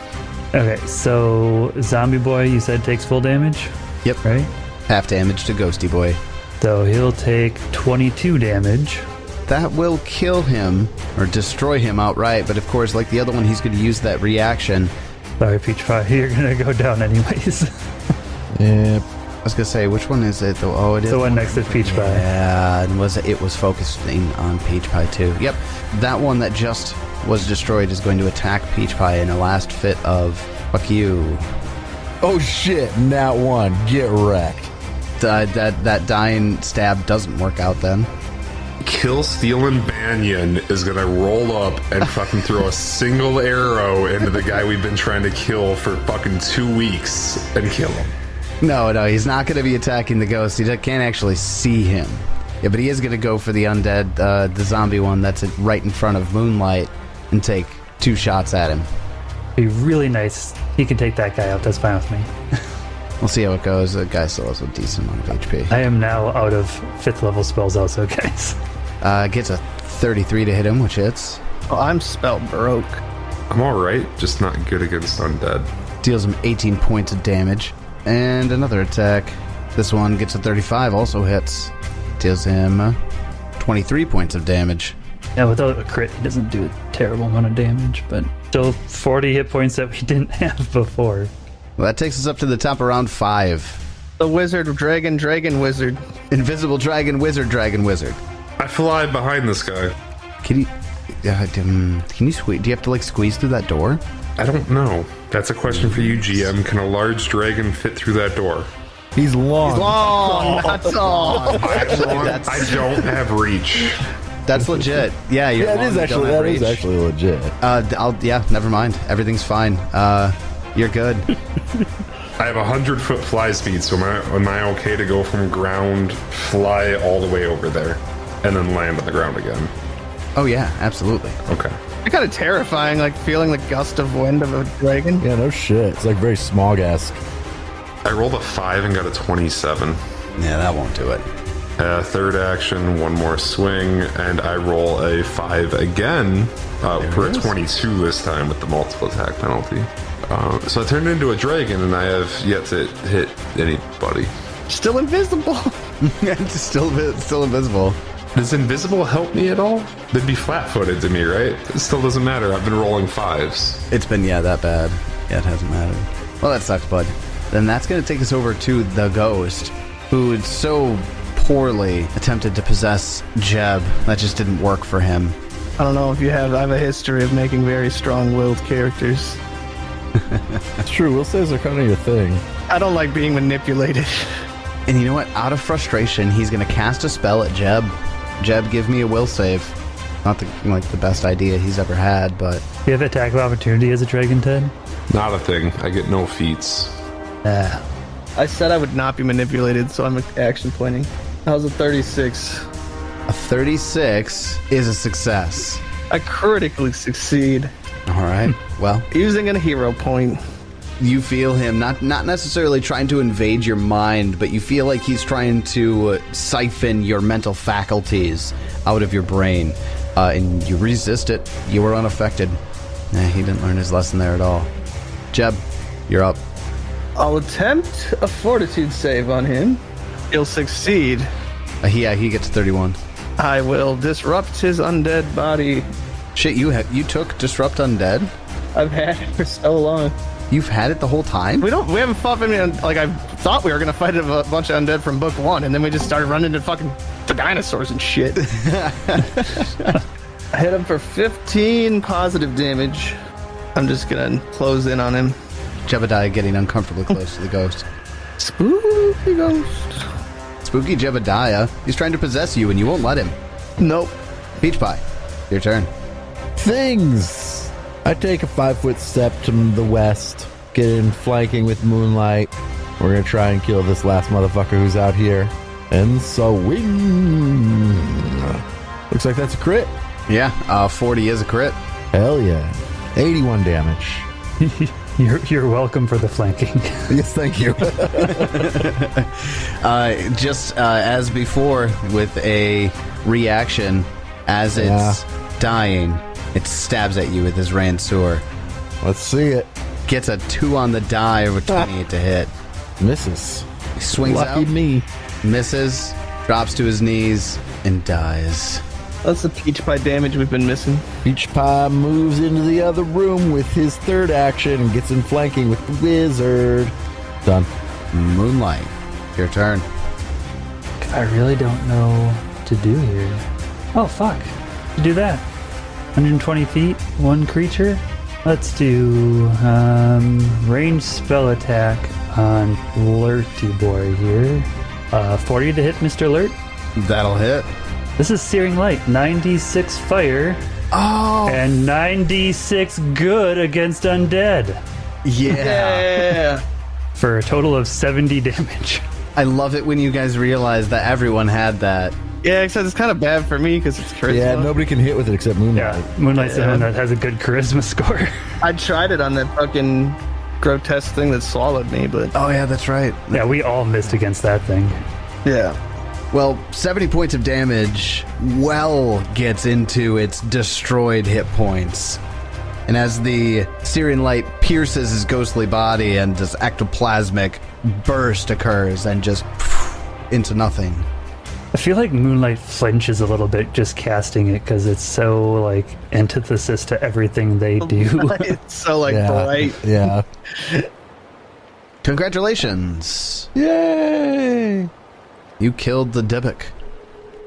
Okay, so Zombie Boy, you said takes full damage? Yep. Right? Half damage to Ghosty Boy. So he'll take 22 damage. That will kill him or destroy him outright, but of course, like the other one, he's going to use that reaction. Sorry, Peach Pie, you're gonna go down anyways. Yep. I was going to say, which one is it though? Oh, it is The one next to Peach Pie. Yeah, and it was focusing on Peach Pie too. Yep, that one that just was destroyed is going to attack Peach Pie in a last fit of fuck you. Oh shit! Nat 1. Get wrecked. That dying stab doesn't work out then. Kill Stealing Banyan is gonna roll up and fucking throw a single arrow into the guy we've been trying to kill for fucking 2 weeks and kill him. No, he's not going to be attacking the ghost. He can't actually see him. Yeah, but he is going to go for the undead, the zombie one that's right in front of Moonlight, and take 2 shots at him. Be really nice. He can take that guy out. That's fine with me. We'll see how it goes. The guy still has a decent amount of HP. I am now out of 5th level spells also, guys. Gets a 33 to hit him, which hits. Oh, I'm spell broke. I'm alright, just not good against undead. Deals him 18 points of damage. And another attack. This one gets a 35, also hits. Deals him 23 points of damage. Yeah, without a crit, he doesn't do a terrible amount of damage, but still 40 hit points that we didn't have before. Well, that takes us up to the top of round 5. The wizard, dragon wizard. Invisible dragon wizard. I fly behind this guy. Can you squeeze? Do you have to like squeeze through that door? I don't know. That's a question for you, GM. Can a large dragon fit through that door? He's long. Long, not tall. I don't have reach. That's legit. Yeah, you're Yeah, that is actually legit. Never mind. Everything's fine. You're good. I have 100-foot fly speed, so am I okay to go from ground, fly all the way over there, and then land on the ground again? Oh yeah, absolutely. Okay. It's kind of terrifying, like feeling the gust of wind of a dragon. Yeah, no shit. It's like very Smog-esque. I rolled a 5 and got a 27. Yeah, that won't do it. Third action, one more swing, and I roll a 5 again for a 22 this time with the multiple attack penalty. So I turned into a dragon, and I have yet to hit anybody. Still invisible. It's still invisible. Does invisible help me at all? They'd be flat-footed to me, right? It still doesn't matter. I've been rolling 5s. It's been that bad. Yeah, it hasn't mattered. Well, that sucks, bud. Then that's going to take us over to the ghost, who had so poorly attempted to possess Jeb. That just didn't work for him. I don't know if you have. I have a history of making very strong-willed characters. It's true. Will says are kind of your thing. I don't like being manipulated. And you know what? Out of frustration, he's going to cast a spell at Jeb. Jeb, give me a will save. Not the best idea he's ever had, but... Do you have attack of opportunity as a dragon, Ted? Not a thing. I get no feats. I said I would not be manipulated, so I'm action pointing. How's a 36? A 36 is a success. I critically succeed. All right. Well, Using a hero point. you feel him not necessarily trying to invade your mind, but you feel like he's trying to siphon your mental faculties out of your brain, and you resist it. You were unaffected. He didn't learn his lesson there at all. Jeb, you're up. I'll attempt a fortitude save on him. He'll succeed. He gets 31. I will disrupt his undead body. Shit, you took Disrupt Undead? I've had it for so long. You've had it the whole time? We haven't fought any, like, I thought we were gonna fight a bunch of undead from book 1, and then we just started running into fucking the dinosaurs and shit. I hit him for 15 positive damage. I'm just gonna close in on him. Jebediah getting uncomfortably close to the ghost. Spooky ghost. Spooky Jebediah. He's trying to possess you and you won't let him. Nope. Peach Pie, your turn. Things. I take a 5-foot step to the west, get in flanking with Moonlight. We're gonna try and kill this last motherfucker who's out here. And so wing. Looks like that's a crit. Yeah, 40 is a crit. Hell yeah. 81 damage. You're welcome for the flanking. Yes, thank you. Just as before, with a reaction, as it's dying, it stabs at you with his Ranseur. Let's see it. Gets a 2 on the die with 28 to hit. Misses. He swings Lucky out, me. misses, drops to his knees, and dies. That's the peach pie damage we've been missing. Peach Pie moves into the other room with his third action and gets in flanking with the wizard. Done. Moonlight, your turn. I really don't know what to do here. Oh, fuck. Do that. 120 feet, one creature. Let's do ranged spell attack on Lerty boy here. 40 to hit Mr. Lert. That'll hit. This is Searing Light, 96 fire. Oh, And 96 good against undead. yeah. For a total of 70 damage. I love it when you guys realize that everyone had that. Yeah, except it's kind of bad for me because it's charisma. Yeah, nobody can hit with it except Moonlight. Yeah, Moonlight's the one that has a good charisma score. I tried it on that fucking grotesque thing that swallowed me, but Oh, yeah, that's right. Yeah, we all missed against that thing. yeah. Well, 70 points of damage gets into its destroyed hit points. And as the Syrian light pierces his ghostly body and this ectoplasmic burst occurs and just into nothing. I feel like Moonlight flinches a little bit just casting it because it's so, like, antithesis to everything they do. It's so, like, Yeah. bright. Yeah. Congratulations. Yay! You killed the Dybbuk.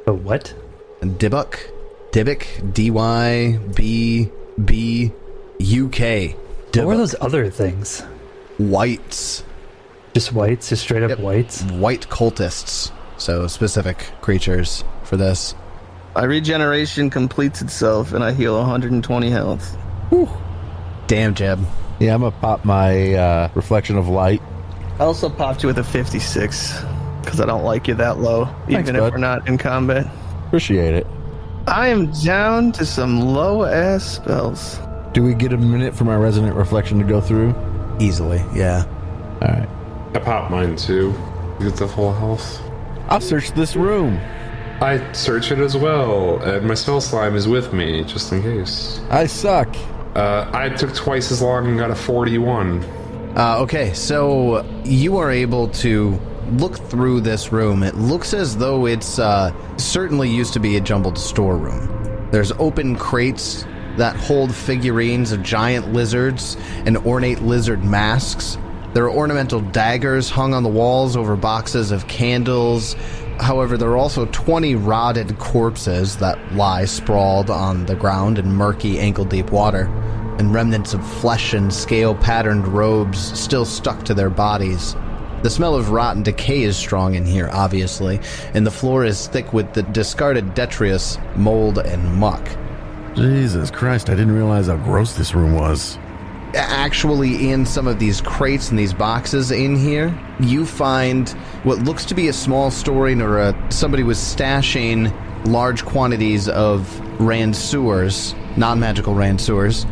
But what? Dybbuk, D-Y-B-B-U-K. What were those other things? Whites. Just whites? Just straight up Yep. whites? White cultists. So specific creatures for this. My regeneration completes itself, and I heal 120 health. Damn, Jeb. Yeah, I'm gonna pop my reflection of light. I also popped you with a 56, because I don't like you that low, Thanks, even if bud. we're not in combat. Appreciate it. I am down to some low-ass spells. Do we get a minute for my resonant reflection to go through? Easily, yeah. All right. I popped mine too. You get the full health. I'll search this room. I search it as well, and my spell slime is with me, just in case. I suck. I took twice as long and got a 41. Okay, so you are able to look through this room. It looks as though it's certainly used to be a jumbled storeroom. There's open crates that hold figurines of giant lizards and ornate lizard masks. There are ornamental daggers hung on the walls over boxes of candles. However, there are also 20 rotted corpses that lie sprawled on the ground in murky, ankle-deep water, and remnants of flesh and scale-patterned robes still stuck to their bodies. The smell of rot and decay is strong in here, obviously, and the floor is thick with the discarded detritus, mold, and muck. Jesus Christ, I didn't realize how gross this room was. Actually, in some of these crates and these boxes in here, you find what looks to be a small storing, or somebody was stashing large quantities of ranseurs, non-magical ranseurs,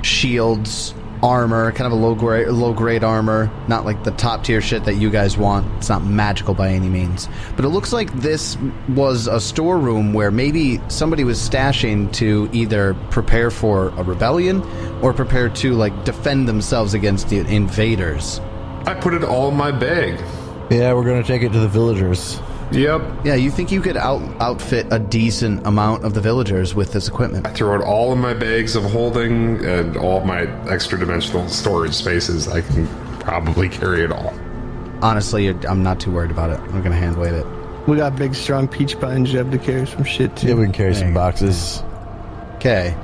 shields, armor, kind of a low-grade armor, not like the top-tier shit that you guys want. It's not magical by any means. But it looks like this was a storeroom where maybe somebody was stashing to either prepare for a rebellion or prepare to, like, defend themselves against the invaders. I put it all in my bag. Yeah, we're gonna take it to the villagers. Yep. Yeah, you think you could outfit a decent amount of the villagers with this equipment? I throw it all in my bags of holding and all of my extra dimensional storage spaces. I can probably carry it all. Honestly, I'm not too worried about it. I'm gonna hand wave it. We got big, strong Peach Pie and Jeb to carry some shit, too. Yeah, we can carry some boxes. Okay,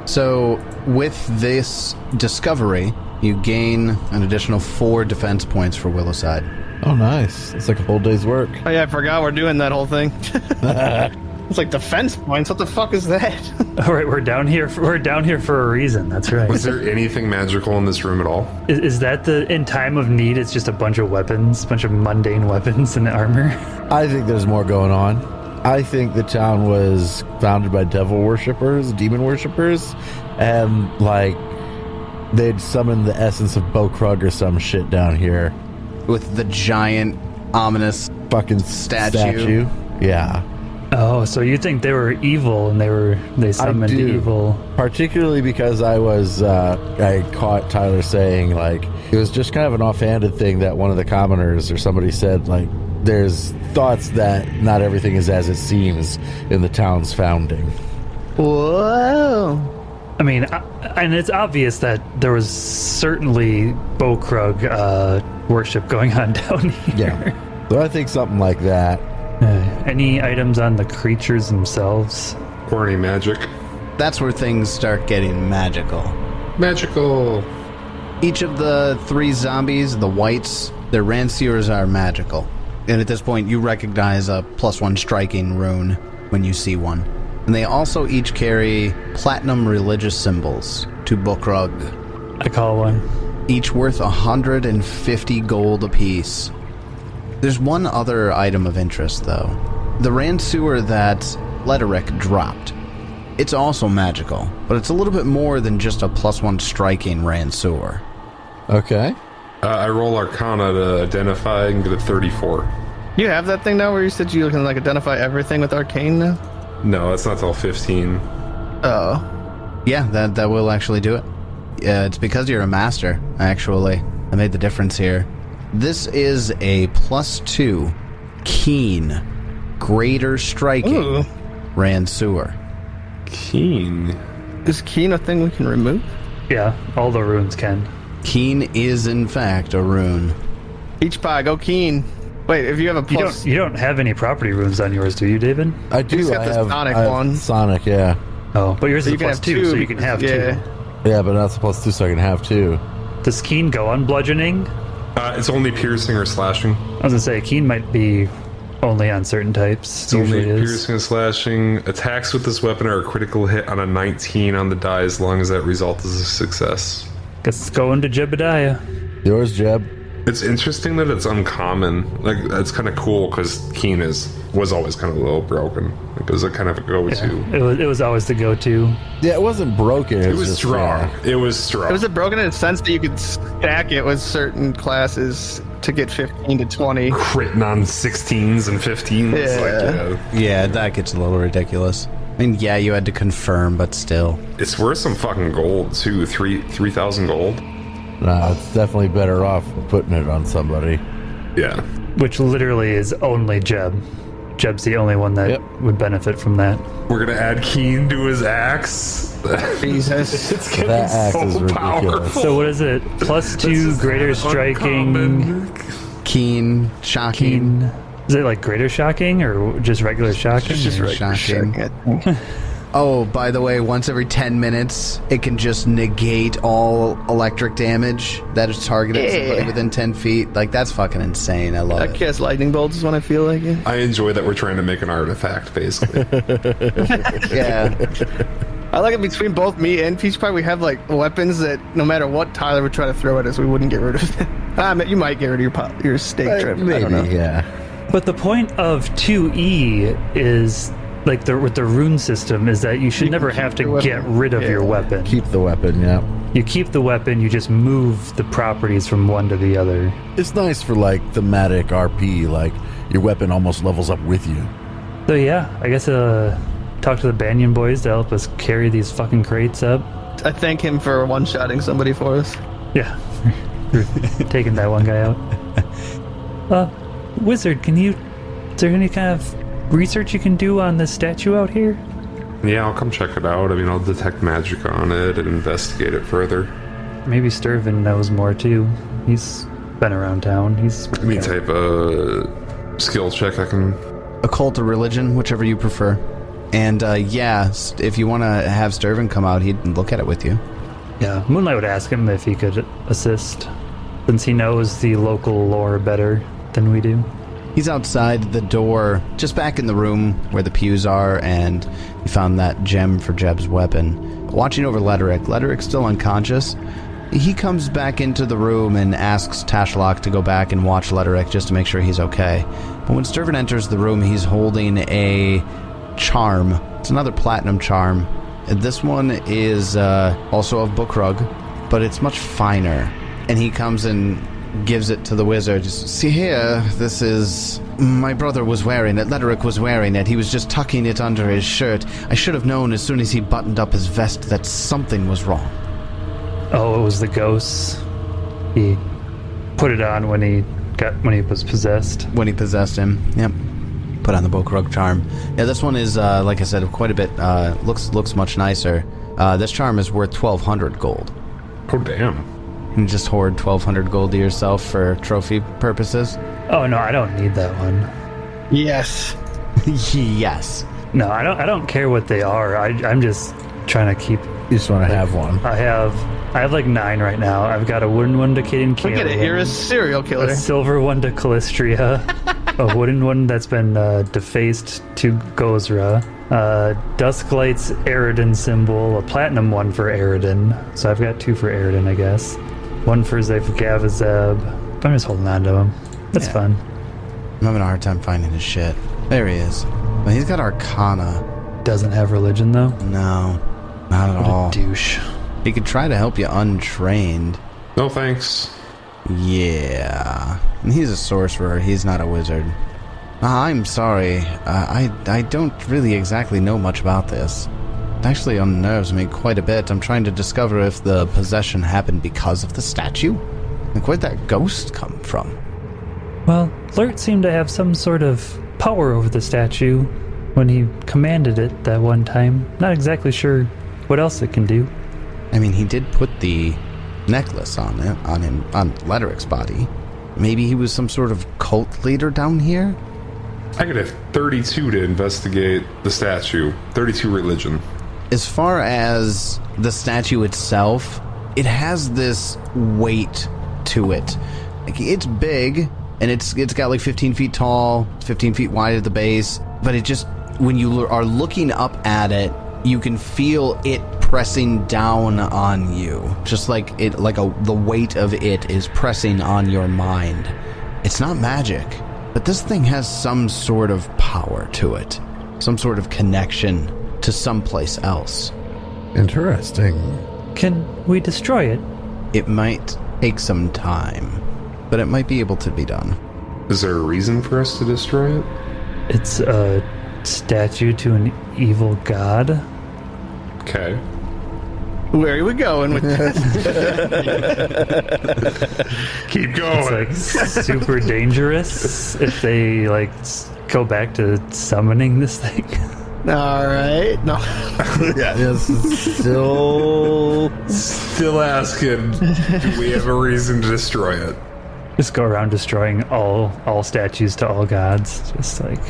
so with this discovery, you gain an additional 4 defense points for Willowside. Oh, nice. It's like a whole day's work. Oh, yeah, I forgot we're doing that whole thing. It's like defense points. What the fuck is that? All right, we're down here. We're down here for a reason. That's right. Was there anything magical in this room at all? Is that the in time of need? It's just a bunch of weapons, a bunch of mundane weapons and armor. I think there's more going on. I think the town was founded by devil worshippers, demon worshippers, and, like, they'd summoned the essence of Bokrug or some shit down here. With the giant, ominous Fucking statue. Yeah. Oh, so you think they were evil and they summoned I do. evil? Particularly because I caught Tyler saying, like, it was just kind of an offhanded thing that one of the commoners or somebody said, like, there's thoughts that not everything is as it seems in the town's founding. Whoa. I mean, and it's obvious that there was certainly Bokrug worship going on down here. Yeah. So I think something like that. Any items on the creatures themselves? Or any magic? That's where things start getting magical. Magical. Each of the 3 zombies, the whites, their ranciers are magical. And at this point, you recognize a +1 striking rune when you see one. And they also each carry platinum religious symbols to Bokrug, I call one. each worth 150 gold apiece. There's one other item of interest, though. The ransuer that Leteric dropped. It's also magical, but it's a little bit more than just a +1 striking ransuer. Okay. I roll Arcana to identify and get a 34. You have that thing now where you said you can, like, identify everything with Arcane now? No, that's not till 15. Oh. Yeah, that will actually do it. Yeah, it's because you're a master, actually. I made the difference here. This is a +2 keen, greater striking Ooh. ransuer. Keen. Is Keen a thing we can remove? Yeah, all the runes can. Keen is, in fact, a rune. Peach Pie, go Keen. Wait, if you have a plus... You don't have any property runes on yours, do you, David? I do. He's got I the have Sonic I one. have Sonic, yeah. Oh, but yours So is you a can plus have 2, two, so you can have yeah. 2. Yeah, but that's a +2, so I can have 2. Does Keen go on bludgeoning? It's only piercing or slashing. I was gonna say Keen might be only on certain types. It's only Usually is. piercing and slashing. Attacks with this weapon are a critical hit on a 19 on the die as long as that result is a success. Guess it's going to Jebediah. Yours, Jeb? It's interesting that it's uncommon. Like, that's kind of cool because Keen was always kind of a little broken. It was a kind of a go-to. It was always the go-to. Yeah, it wasn't broken. It was just, strong. It was strong. Was it broken in the sense that you could stack it with certain classes to get 15 to 20? Critting on 16s and 15s. Yeah. Yeah, that gets a little ridiculous. I mean, yeah, you had to confirm, but still. It's worth some fucking gold, too. 3,000 gold. No, it's definitely better off putting it on somebody. Yeah. Which literally is only Jeb. Jeb's the only one that would benefit from that. We're going to add Keen to his axe. Jesus. It's getting That axe so is ridiculous. powerful. So what is it? +2 greater striking. Uncommon. Keen, shocking. Keen. Is it like greater shocking or just regular shocking? Just or- regular shocking. Oh, by the way, once every 10 minutes, it can just negate all electric damage that is targeted somebody within 10 feet. Like, that's fucking insane. I love I it. cast lightning bolts is when I feel like it. I enjoy that we're trying to make an artifact, basically. Yeah. I like it between both me and Peach Pie. We have like weapons that no matter what Tyler would try to throw at us, we wouldn't get rid of it. You might get rid of your stake trip. I don't know. Maybe, yeah. But the point of 2E is, like, with the rune system, is that you should never have to your get weapon. rid of your weapon. Keep the weapon, yeah. You keep the weapon, you just move the properties from one to the other. It's nice for, like, thematic RP, like, your weapon almost levels up with you. So yeah, I guess talk to the Banyan boys to help us carry these fucking crates up. I thank him for one-shotting somebody for us. Yeah. Taking that one guy out. Wizard, is there any kind of research you can do on this statue out here? Yeah, I'll come check it out. I mean, I'll detect magic on it and investigate it further. Maybe Sturvin knows more too. He's been around town. He's Any type of skill check I can... Occult or religion, whichever you prefer. And, yeah, if you want to have Sturvin come out, he'd look at it with you. Yeah, Moonlight would ask him if he could assist, since he knows the local lore better than we do. He's outside the door, just back in the room where the pews are, and he found that gem for Jeb's weapon. Watching over Lerick. Leric's still unconscious. He comes back into the room and asks Tashlok to go back and watch Lerick just to make sure he's okay. But when Sturvin enters the room, he's holding a charm. It's another platinum charm. This one is also of Bookrug, but it's much finer. And he comes and gives it to the wizard. See here, this is... My brother was wearing it. Lerick was wearing it. He was just tucking it under his shirt. I should have known as soon as he buttoned up his vest that something was wrong. Oh, it was the ghosts. He put it on when he was possessed. When he possessed him, yep. Put on the Bookrug charm. Yeah, this one is, like I said, quite a bit, looks much nicer. This charm is worth 1,200 gold. Oh, damn. And just hoard 1,200 gold to yourself for trophy purposes. Oh no, I don't need that one. Yes. Yes. No, I don't care what they are. I'm just trying to keep. You just want to have one. I have like 9 right now. I've got a wooden one to Caden Look at it. You're a serial killer. a silver one to Callistria, a wooden one that's been defaced to Gozra, Dusklight's Eridan symbol, a platinum one for Eridan. So I've got 2 for Eridan, I guess. One for Gavazeb. I'm just holding on to him. That's fun. I'm having a hard time finding his shit. There he is. But he's got Arcana. Doesn't have religion though. No, not at all. What a douche. He could try to help you untrained. No thanks. Yeah. And he's a sorcerer. He's not a wizard. I'm sorry. I don't really exactly know much about this. It actually unnerves me quite a bit. I'm trying to discover if the possession happened because of the statue. Like, where'd that ghost come from? Well, Lert seemed to have some sort of power over the statue when he commanded it that one time. Not exactly sure what else it can do. I mean, he did put the necklace on him, on Lederick's body. Maybe he was some sort of cult leader down here? I could have 32 to investigate the statue. 32 religion. As far as the statue itself, it has this weight to it. Like, it's big, and it's got like 15 feet tall, 15 feet wide at the base, but it just, when you are looking up at it, you can feel it pressing down on you. Just like it, the weight of it is pressing on your mind. It's not magic, but this thing has some sort of power to it. Some sort of connection to someplace else. Interesting. Can we destroy it? It might take some time, but it might be able to be done. Is there a reason for us to destroy it? It's a statue to an evil god. Okay. Where are we going with this? Keep going. It's like super dangerous if they like go back to summoning this thing. All right. No. Yes, still. Still asking, do we have a reason to destroy it? Just go around destroying all statues to all gods. Just like,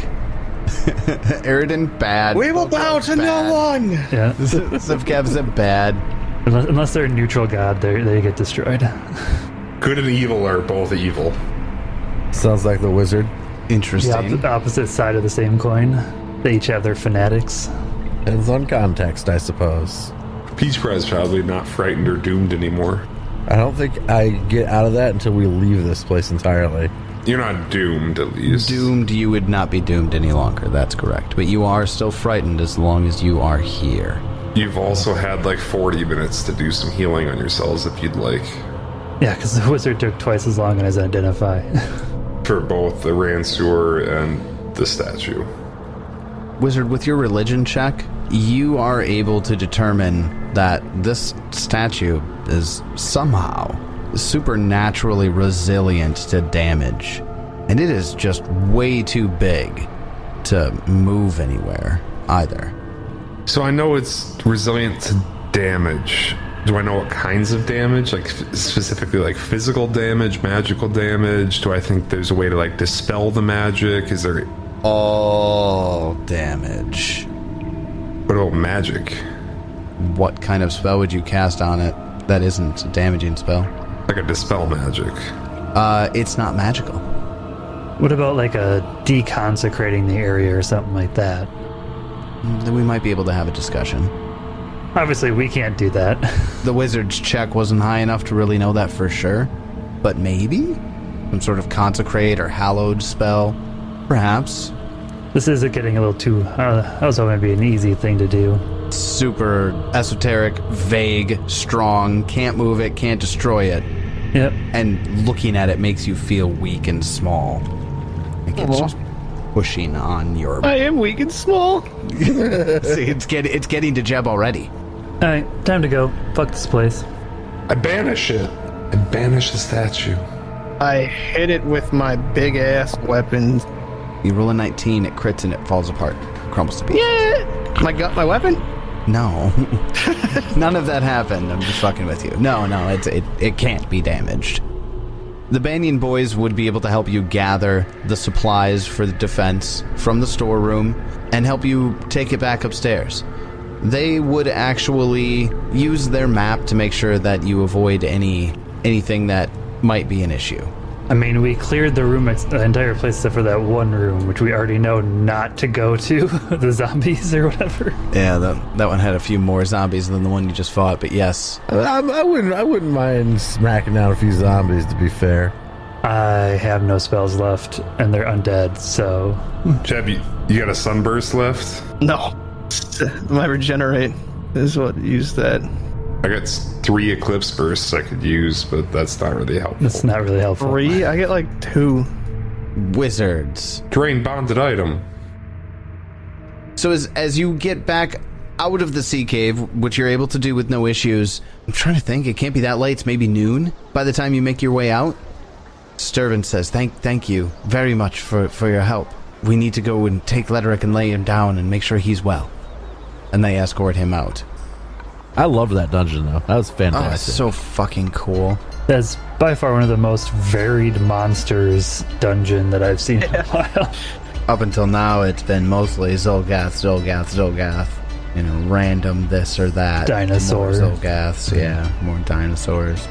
Eridan, bad. We will bow to no one. yeah. Zivkev's a bad. Unless they're a neutral god, they get destroyed. Good and evil are both evil. Sounds like the wizard. Interesting. The opposite side of the same coin. They each have their fanatics. Depends on context, I suppose. Peach Pie's probably not frightened or doomed anymore. I don't think I get out of that until we leave this place entirely. You're not doomed, at least. Doomed, you would not be doomed any longer. That's correct. But you are still frightened as long as you are here. You've also had like 40 minutes to do some healing on yourselves if you'd like. Yeah, because the wizard took twice as long as identify. For both the Ransour and the statue. Wizard, with your religion check, you are able to determine that this statue is somehow supernaturally resilient to damage. And it is just way too big to move anywhere, either. So I know it's resilient to damage. Do I know what kinds of damage? Like specifically like physical damage, magical damage? Do I think there's a way to like dispel the magic? Is there... All damage. What about magic? What kind of spell would you cast on it that isn't a damaging spell? Like a dispel magic. It's not magical. What about like a deconsecrating the area or something like that? Then we might be able to have a discussion. Obviously, we can't do that. The wizard's check wasn't high enough to really know that for sure. But maybe? Some sort of consecrate or hallowed spell? Perhaps. This is getting a little too... I was hoping it'd be an easy thing to do. Super esoteric, vague, strong, can't move it, can't destroy it. Yep. And looking at it makes you feel weak and small. Like it's just pushing on your... I am weak and small. See, it's getting to Jeb already. Alright, time to go. Fuck this place. I banish it. I banish the statue. I hit it with my big ass weapons. You roll a 19, it crits and it falls apart. Crumbles to pieces. Yeah. I got my weapon. No. None of that happened. I'm just fucking with you. No, it can't be damaged. The Banyan boys would be able to help you gather the supplies for the defense from the storeroom and help you take it back upstairs. They would actually use their map to make sure that you avoid anything that might be an issue. I mean, we cleared the room, the entire place except for that one room, which we already know not to go to, the zombies or whatever. Yeah, that one had a few more zombies than the one you just fought, but yes. I wouldn't mind smacking down a few zombies, to be fair. I have no spells left, and they're undead, so... Jeb, you got a sunburst left? No. My regenerate is what used that. I got 3 eclipse bursts I could use, but that's not really helpful. That's not really helpful. 3? I get like 2. Wizards. Drain bonded item. So as you get back out of the sea cave, which you're able to do with no issues, I'm trying to think, it can't be that late, it's maybe noon by the time you make your way out. Sturban says, thank you very much for your help. We need to go and take Lederick and lay him down and make sure he's well. And they escort him out. I loved that dungeon, though. That was Oh, it's fantastic. so fucking cool. That's by far one of the most varied monsters dungeon that I've seen in a while. Up until now, it's been mostly Zolgath. You know, random this or that. Dinosaur. More Zolgaths, yeah, more dinosaurs.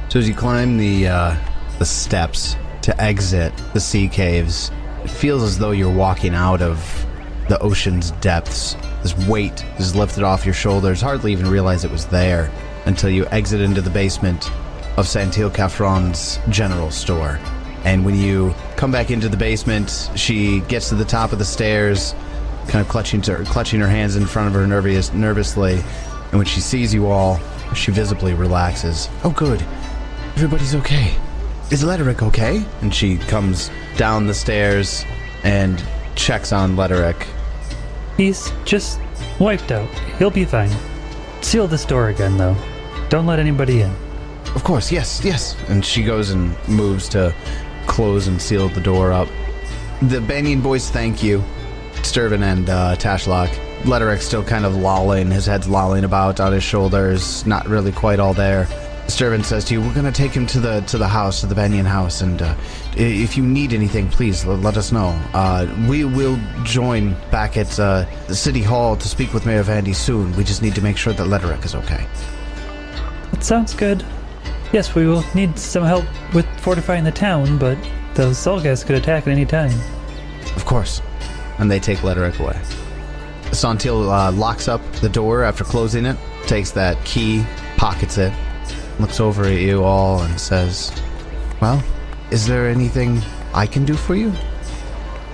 So as you climb the steps to exit the sea caves, it feels as though you're walking out of the ocean's depths. This weight is lifted off your shoulders, hardly even realize it was there until you exit into the basement of Santil Caffron's general store. And when you come back into the basement, she gets to the top of the stairs, kind of clutching her hands in front of her nervously. And when she sees you all, she visibly relaxes. Oh, good. Everybody's okay. Is Letheric okay? And she comes down the stairs and checks on Letheric. He's just wiped out. He'll be fine. Seal this door again, though. Don't let anybody in. Of course, yes. And she goes and moves to close and seal the door up. The Banyan boys thank you, Sturvin and Tashlock. Letheric still kind of lolling, his head's lolling about on his shoulders, not really quite all there. Sturvin says to you, we're going to take him to the house, to the Banyan house, and if you need anything, please let us know. We will join back at the City Hall to speak with Mayor Vandy soon. We just need to make sure that Letheric is okay. That sounds good. Yes, we will need some help with fortifying the town, but those Zolgaths could attack at any time. Of course. And they take Letheric away. Santil locks up the door after closing it, takes that key, pockets it, looks over at you all and says, well, is there anything I can do for you?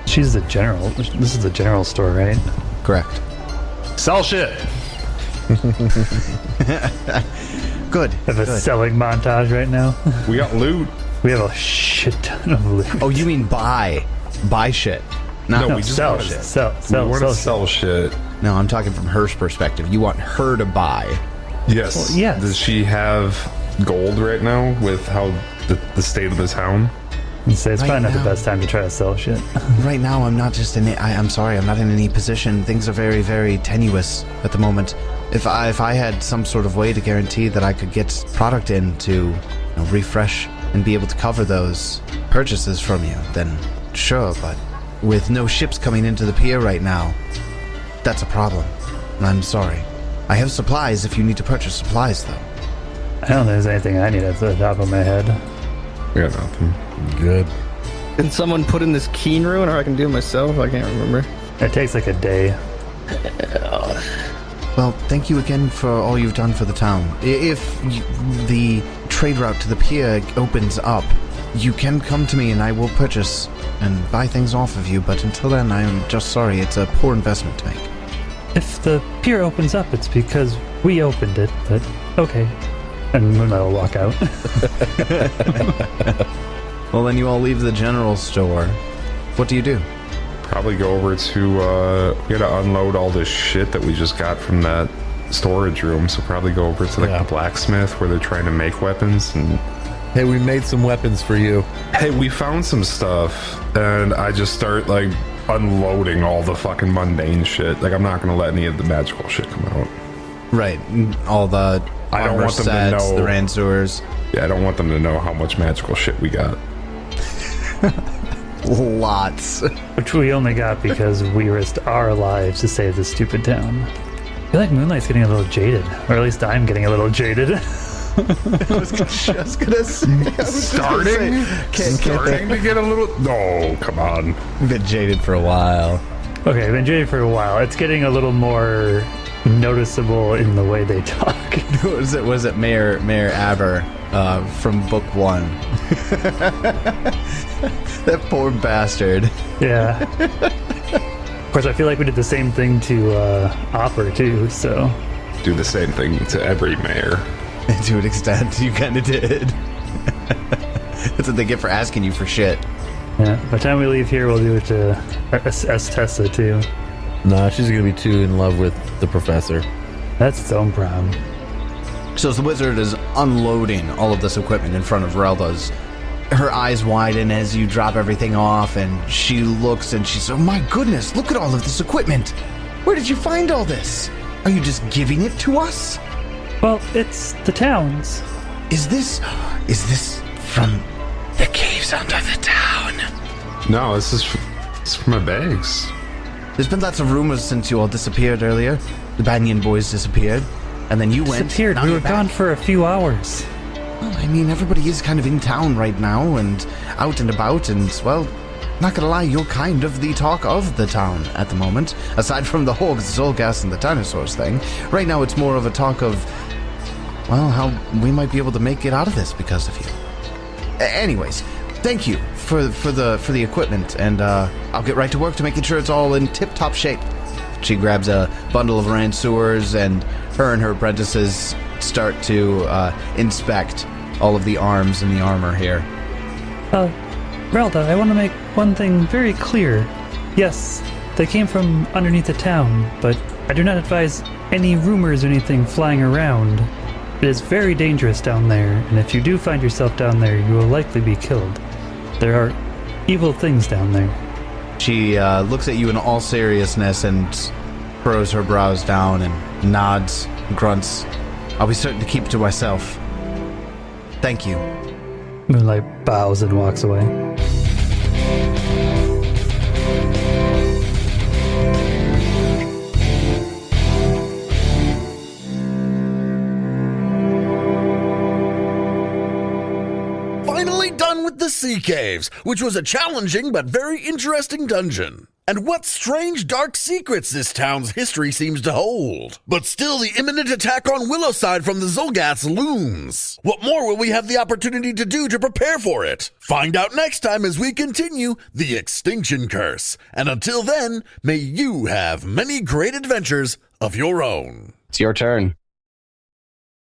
She's the general. This is the general store, right? Correct. Sell shit. Good. Have a selling montage right now. We got loot. We have a shit ton of loot. Oh, you mean buy shit. Not No, we just sell wanna shit. We Sell want to shit. sell shit. No, I'm talking from her perspective. You want her to buy. Yes. Well, yes. Does she have gold right now with how the state of the town? And say it's Right probably not now. the best time to try to sell shit. Right now, I'm not just in. I'm sorry, I'm not in any position. Things are very, very tenuous at the moment. If I had some sort of way to guarantee that I could get product in to refresh and be able to cover those purchases from you, then sure. But with no ships coming into the pier right now, that's a problem. And I'm sorry. I have supplies if you need to purchase supplies, though. I don't think there's anything I need at the top of my head. We got nothing. Good. Can someone put in this keen rune, or I can do it myself? I can't remember. It takes like a day. Well, thank you again for all you've done for the town. If the trade route to the pier opens up, you can come to me and I will purchase and buy things off of you, but until then, I am just sorry. It's a poor investment to make. If the pier opens up, it's because we opened it, but okay. And Moonlight will walk out. Well, then you all leave the general store. What do you do? Probably go over to, we gotta unload all this shit that we just got from that storage room, so probably go over to the blacksmith where they're trying to make weapons. And Hey, we made some weapons for you. hey, we found some stuff, and I just start like unloading all the fucking mundane shit. Like, I'm not gonna let any of the magical shit come out. Right, all the I don't armor want them to sets, know. the ranseurs. Yeah, I don't want them to know how much magical shit we got. Lots. Which we only got because we risked our lives to save this stupid town. I feel like Moonlight's getting a little jaded. Or at least I'm getting a little jaded. I was just gonna say. Starting to get a little. No, come on. I've been jaded for a while. Okay, I've been jaded for a while. It's getting a little more noticeable in the way they talk. Was it Mayor Aber from book 1? That poor bastard. Yeah. Of course, I feel like we did the same thing to Opera too, so... Do the same thing to every mayor. To an extent, you kind of did. That's what they get for asking you for shit. Yeah, by the time we leave here, we'll do it to S. Tessa too. No, she's gonna be too in love with the professor. That's its own problem. So as the wizard is unloading all of this equipment in front of Relda's, her eyes widen as you drop everything off, and she looks and she says, "Oh my goodness, look at all of this equipment! Where did you find all this?" Are you just giving it to us? Well, it's the town's. Is this from the caves under the town? No, it's from my bags. There's been lots of rumors since you all disappeared earlier. The Banyan boys disappeared, and then you went. Disappeared. We were gone for a few hours. Well, I mean, everybody is kind of in town right now and out and about, and, well, not gonna lie, you're kind of the talk of the town at the moment. Aside from the Horgs, Zolgas, and the dinosaurs thing, right now it's more of a talk of, well, how we might be able to make it out of this because of you. Anyways, thank you for the equipment, and I'll get right to work to making sure it's all in tip-top shape. She grabs a bundle of ranseurs, and her apprentices start to inspect all of the arms and the armor here. Relda, I want to make one thing very clear. Yes, they came from underneath the town, but I do not advise any rumors or anything flying around. It is very dangerous down there, and if you do find yourself down there, you will likely be killed. There are evil things down there. She looks at you in all seriousness and furrows her brows down and nods, grunts. I'll be certain to keep it to myself. Thank you. Moonlight bows and walks away. Finally done with the sea caves, which was a challenging but very interesting dungeon. And what strange dark secrets this town's history seems to hold. But still, the imminent attack on Willowside from the Zolgats looms. What more will we have the opportunity to do to prepare for it? Find out next time as we continue the Extinction Curse. And until then, may you have many great adventures of your own. It's your turn.